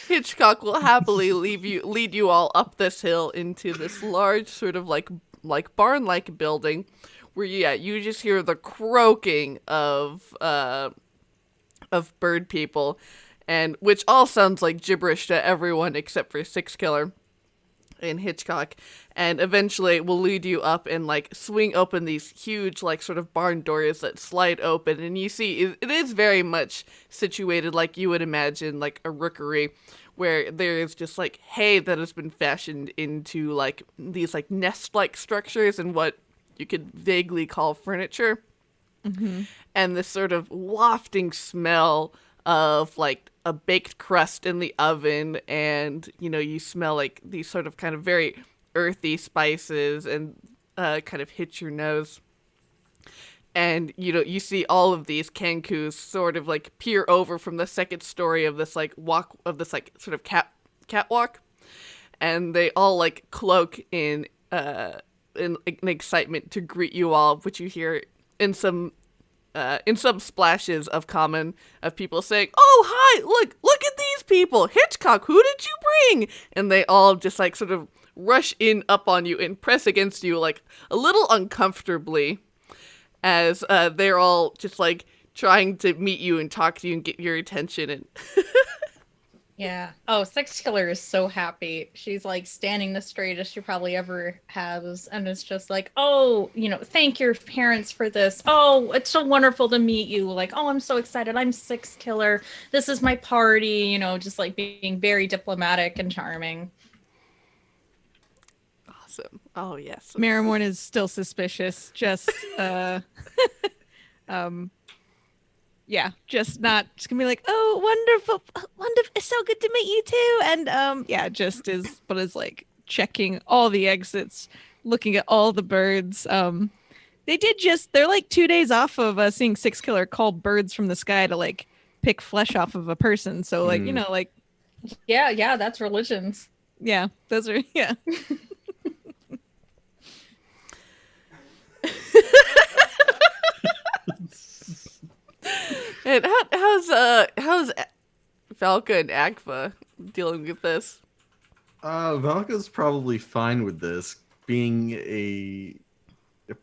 Hitchcock will happily lead you all up this hill into this large sort of like barn-like building where you just hear the croaking of bird people, and which all sounds like gibberish to everyone except for 6 Killer and Hitchcock. And eventually we'll lead you up and like swing open these huge like sort of barn doors that slide open, and you see it is very much situated like you would imagine like a rookery, where there is just like hay that has been fashioned into like these like nest-like structures and what you could vaguely call furniture. Mm-hmm. And this sort of wafting smell of like a baked crust in the oven, and you smell like these sort of kind of very earthy spices and kind of hit your nose. And you see all of these Kenkus sort of like peer over from the second story of this like sort of catwalk, and they all like cloak in excitement to greet you all, which you hear in some splashes of common of people saying, "Oh, hi, look at these people. Hitchcock, who did you bring?" And they all just like sort of rush in up on you and press against you like a little uncomfortably, as they're all just like trying to meet you and talk to you and get your attention. And Yeah. Oh, Sex Killer is so happy. She's like standing the straightest she probably ever has. And it's just like, oh, thank your parents for this. Oh, it's so wonderful to meet you. Like, oh, I'm so excited. I'm Six Killer. This is my party, just like being very diplomatic and charming. Awesome. Oh, yes. Marrowmorn is still suspicious. Just, just gonna be like, oh, wonderful, it's so good to meet you too. And just is like checking all the exits, looking at all the birds. They're like 2 days off of seeing Six Killer call birds from the sky to like pick flesh off of a person. So like, like, yeah, that's religions. yeah, those are, yeah. And how's Valka and Agfa dealing with this? Valka's probably fine with this, being a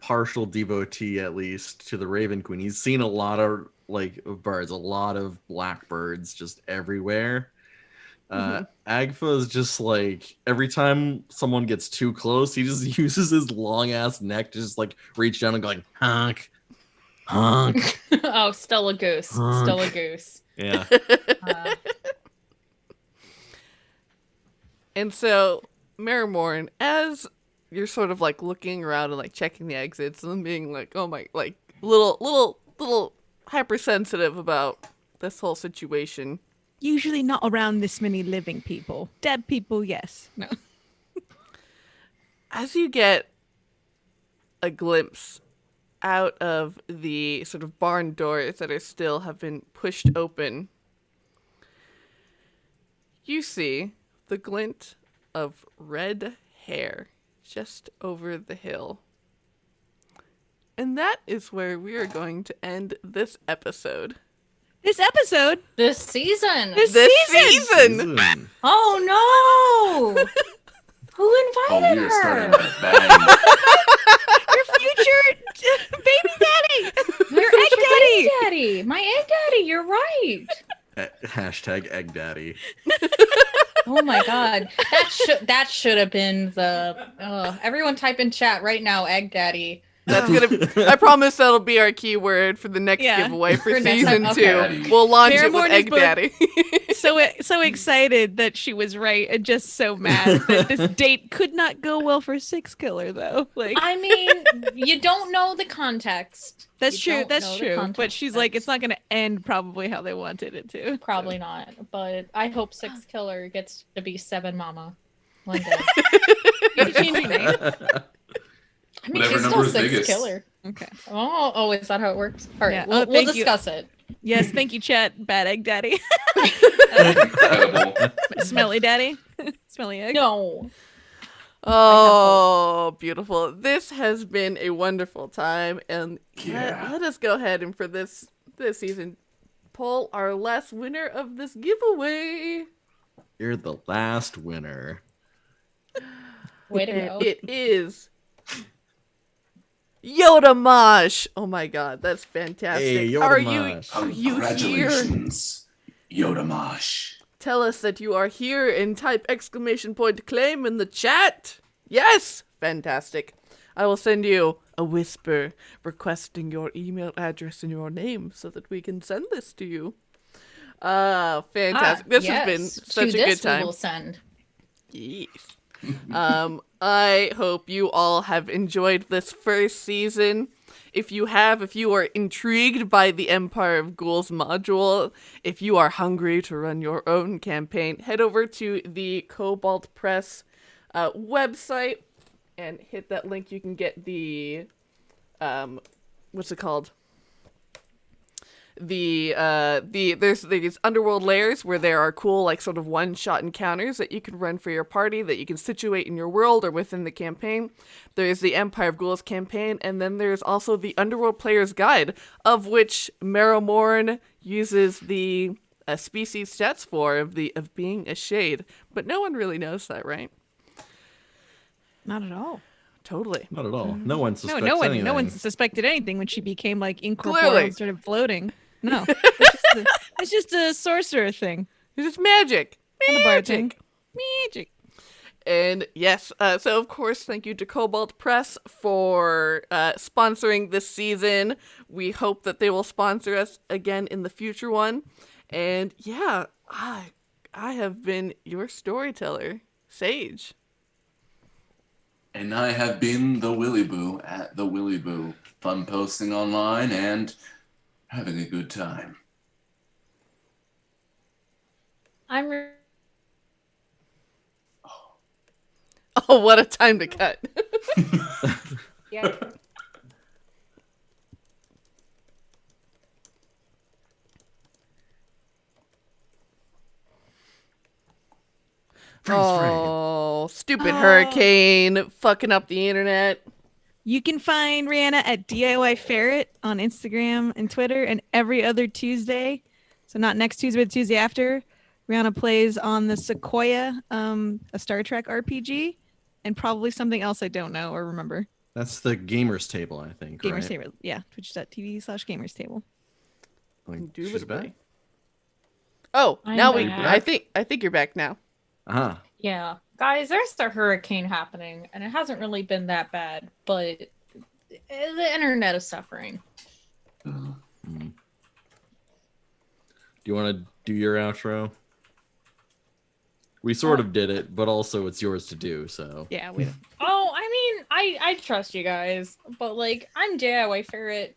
partial devotee at least to the Raven Queen. He's seen a lot of birds, a lot of blackbirds just everywhere. Agfa is just like, every time someone gets too close, he just uses his long ass neck to just like reach down and go like honk. Honk. Oh, Stella Goose. Honk. Stella Goose. Yeah. And so, Marrowmorn, as you're sort of like looking around and like checking the exits and being like, oh my, like little hypersensitive about this whole situation. Usually not around this many living people. Dead people, yes. No. As you get a glimpse out of the sort of barn doors that are still have been pushed open, you see the glint of red hair just over the hill. And that is where we are going to end this episode. This episode? This season. This season! Oh no! Who invited we are her? starting to bang. Your future baby daddy! Your egg daddy! My egg daddy, you're right. Hashtag egg daddy. Oh my god. That should have been the everyone type in chat right now, egg daddy. That's gonna. I promise that'll be our keyword for the next giveaway for For next season time, 2. okay. We'll launch it Marrowmorn with is Egg both- Daddy. So excited that she was right and just so mad that this date could not go well for Six Killer though. Like, I mean, you don't know the context. that's You true. don't That's know the true. But context. she's like, it's not going to end probably how they wanted it to. Probably not, but I hope Six Killer gets to be Seven Mama one day. You can change your name. I mean, Whatever she's number still is Six biggest. Killer. Okay. Oh, is that how it works? All right, Yeah. we'll Thank you. discuss it. Yes, thank you, chat. Bad egg daddy. Incredible. Smelly daddy. Smelly egg. No. Oh, beautiful. This has been a wonderful time. And Yeah. let us go ahead and for this season, pull our last winner of this giveaway. You're the last winner. Way to And go. it is Yoda Mosh. Oh my god, that's fantastic. Hey, Yoda are Mosh. you here? Congratulations, Yodamosh. Tell us that you are here and type exclamation point claim in the chat. Yes! Fantastic. I will send you a whisper requesting your email address and your name so that we can send this to you. Fantastic. This has been such a good time. We will send. Yes. I hope you all have enjoyed this first season. If you are intrigued by the Empire of Ghouls module, if you are hungry to run your own campaign, head over to the Kobold Press website and hit that link. You can get the what's it called? There's these underworld layers where there are cool like sort of one-shot encounters that you can run for your party that you can situate in your world or within the campaign. There's the Empire of Ghouls campaign, and then there's also the Underworld Player's Guide, of which Marrowmorn uses the species stats for of being a shade, but no one really knows that, right? Not at all. Totally. Not at all. No one suspects No anything. one suspected anything when she became like incorporeal Clearly. and started floating. No, it's just a sorcerer thing. It's just magic. Not a bard thing. Magic. Magic. And yes, so of course, thank you to Kobold Press for sponsoring this season. We hope that they will sponsor us again in the future one. And yeah, I have been your storyteller, Sage. And I have been the Willy Boo at the Willy Boo. Fun posting online and having a good time. Oh, what a time to cut. Yeah. Freeze frame. Oh, stupid hurricane fucking up the internet. You can find Riana at DIY Ferret on Instagram and Twitter, and every other Tuesday. So not next Tuesday, but the Tuesday after. Riana plays on the Sequoia, a Star Trek RPG, and probably something else I don't know or remember. That's the gamers table, I think. Gamers right? Table, yeah, twitch.tv/gamers table. Like, she's Indubitably. back. Oh, I'm now we. back. I think you're back now. Uh-huh. Yeah. Guys, there's a hurricane happening, and it hasn't really been that bad, but the internet is suffering. Uh, Do you want to do your outro? We sort of did it, but also it's yours to do, so. Yeah, we Oh, I mean, I trust you guys, but like, I'm DIY Ferret.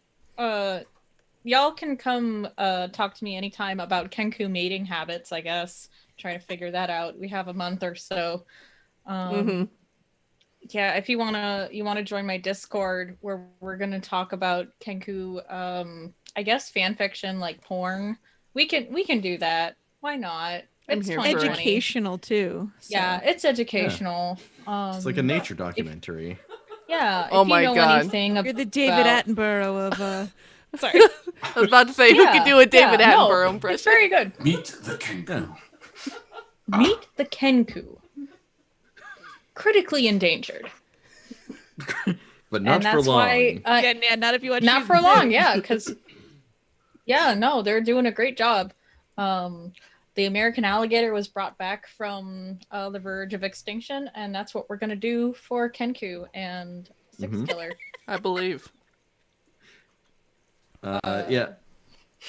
Y'all can come talk to me anytime about Kenku mating habits, I guess. Try to figure that out. We have a month or so. Yeah, if you wanna join my Discord where we're gonna talk about Kenku, I guess fan fiction like porn. We can do that. Why not? I'm It's here for it. 2020. educational too. So. Yeah, it's educational. It's like a nature documentary. Yeah. Oh if my you know God. anything You're the David about- Attenborough of Sorry. I was about to say, who could do a David Attenborough It's impression? very good. meet the Kenku. Meet the Kenku. Critically endangered. But not and for that's long. why yeah, not if you watch not season for long, 2. yeah, because they're doing a great job. The American alligator was brought back from the verge of extinction, and that's what we're gonna do for Kenku and Six Killer. I believe. Yeah.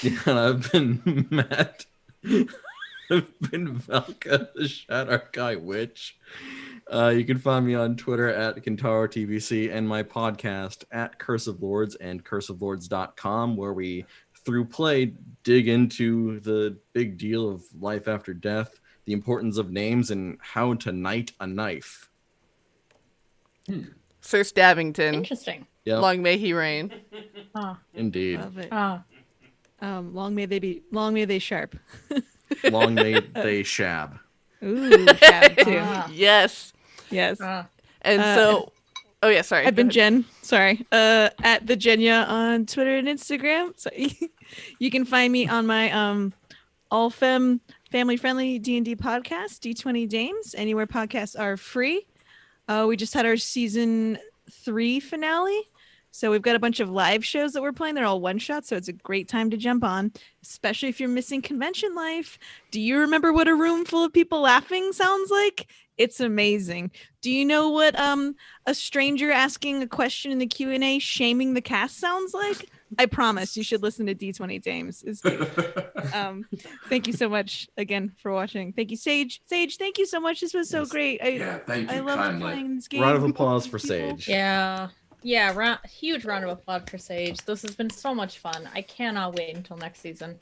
Yeah, I've been Matt. I've been Valka, the Shadarkai Witch. You can find me on Twitter at KentaroTVC and my podcast at Curse of Lords and curseoflords.com, where we, through play, dig into the big deal of life after death, the importance of names, and how to knight a knife. Sir Stabbington. Interesting. Yep, Long may he reign. indeed. Love it. Ah, Long may they sharp. Long may they shab. Ooh, shab too. Ah. Yes. Yes. And Uh, so, oh yeah, sorry. I've been Go ahead. Jen. Sorry. At the Jenya on Twitter and Instagram. So you can find me on my all femme family friendly D&D podcast, D20 Dames, anywhere podcasts are free. We just had our season 3 finale. So we've got a bunch of live shows that we're playing. They're all one shots, so it's a great time to jump on, especially if you're missing convention life. Do you remember what a room full of people laughing sounds like? It's amazing. Do you know what a stranger asking a question in the Q&A shaming the cast sounds like? I promise you should listen to D20 Dames. It's great. Thank you so much again for watching. Thank you, Sage. Sage, thank you so much. This was so Yes. great. Yeah, thank I you love kindly. playing this game. Round of applause for People- Sage. yeah. Huge round of applause for Sage. This has been so much fun. I cannot wait until next season.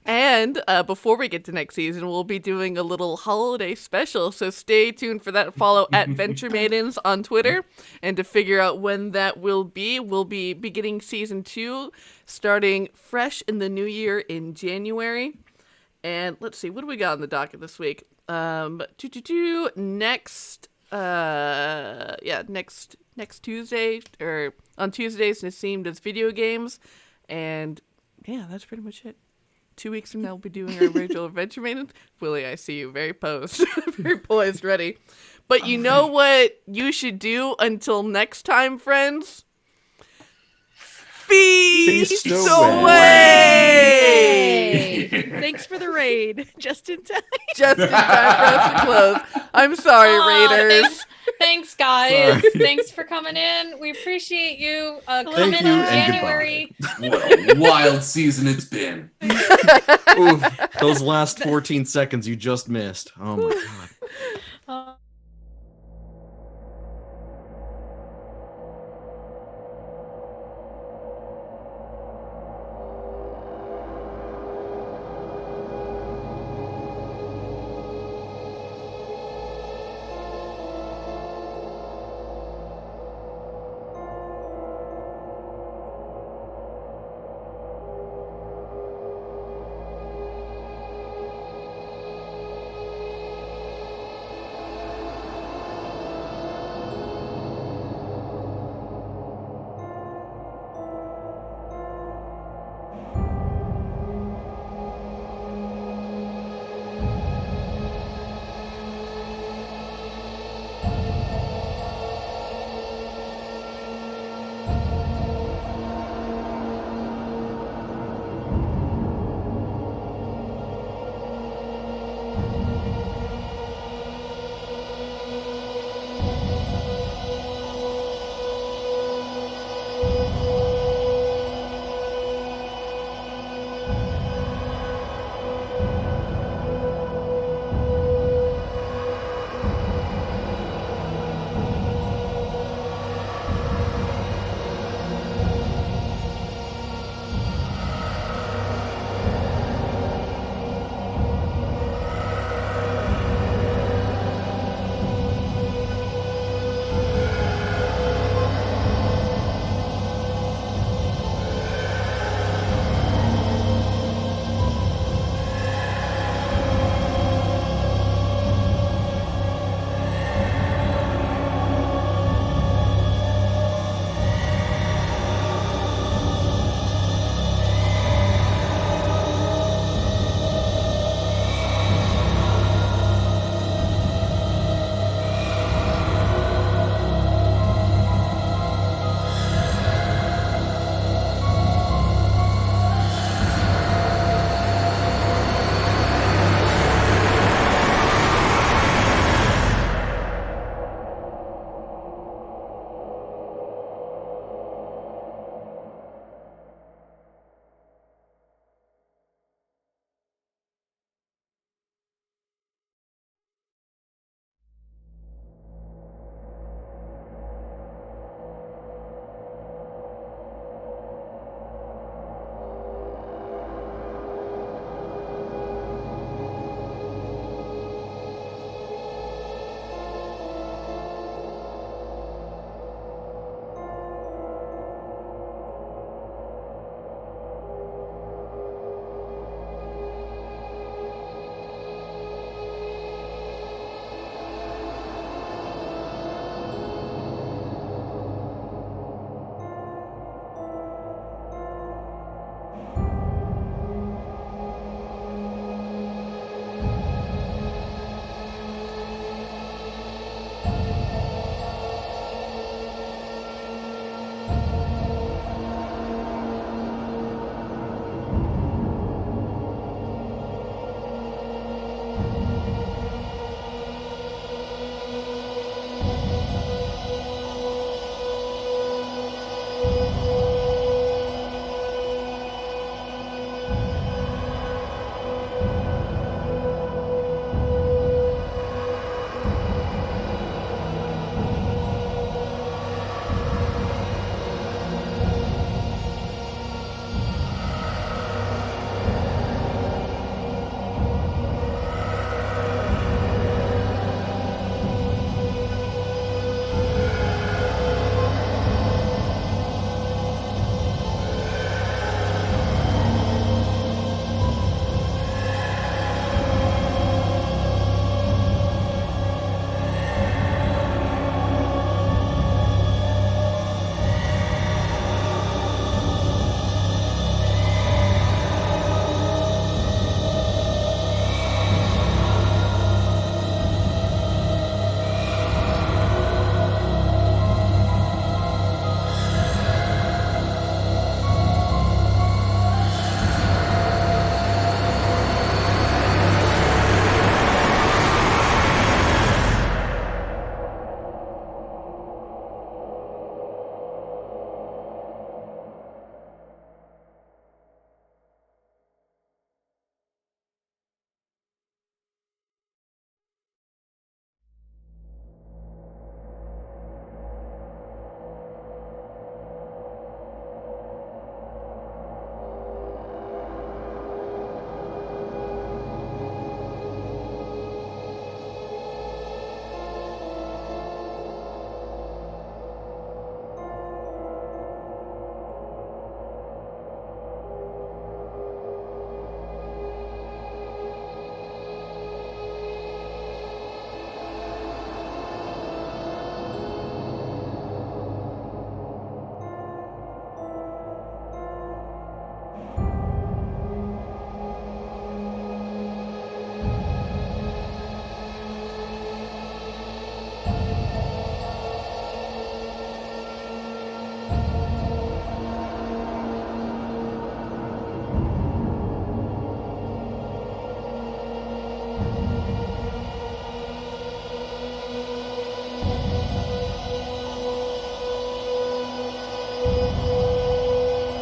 And before we get to next season, we'll be doing a little holiday special. So stay tuned for that. Follow at Venture Maidens on Twitter. And to figure out when that will be, we'll be beginning season 2, starting fresh in the new year in January. And let's see, what do we got on the docket this week? Next Tuesday, or on Tuesdays, Nassim does video games. And yeah, that's pretty much it. 2 weeks from now, we'll be doing our Rachel Adventure Maiden. Willy, I see you very posed, very poised, ready. But you know what you should do until next time, friends? Feed! Feast away. away! Thanks for the raid. Just in time. Just in time for us to close. I'm sorry, Aw, Raiders. Thanks, guys. Sorry. Thanks for coming in. We appreciate you. Come Thank in you in and January. What a wild season it's been. Ooh, those last 14 seconds you just missed. Oh my god.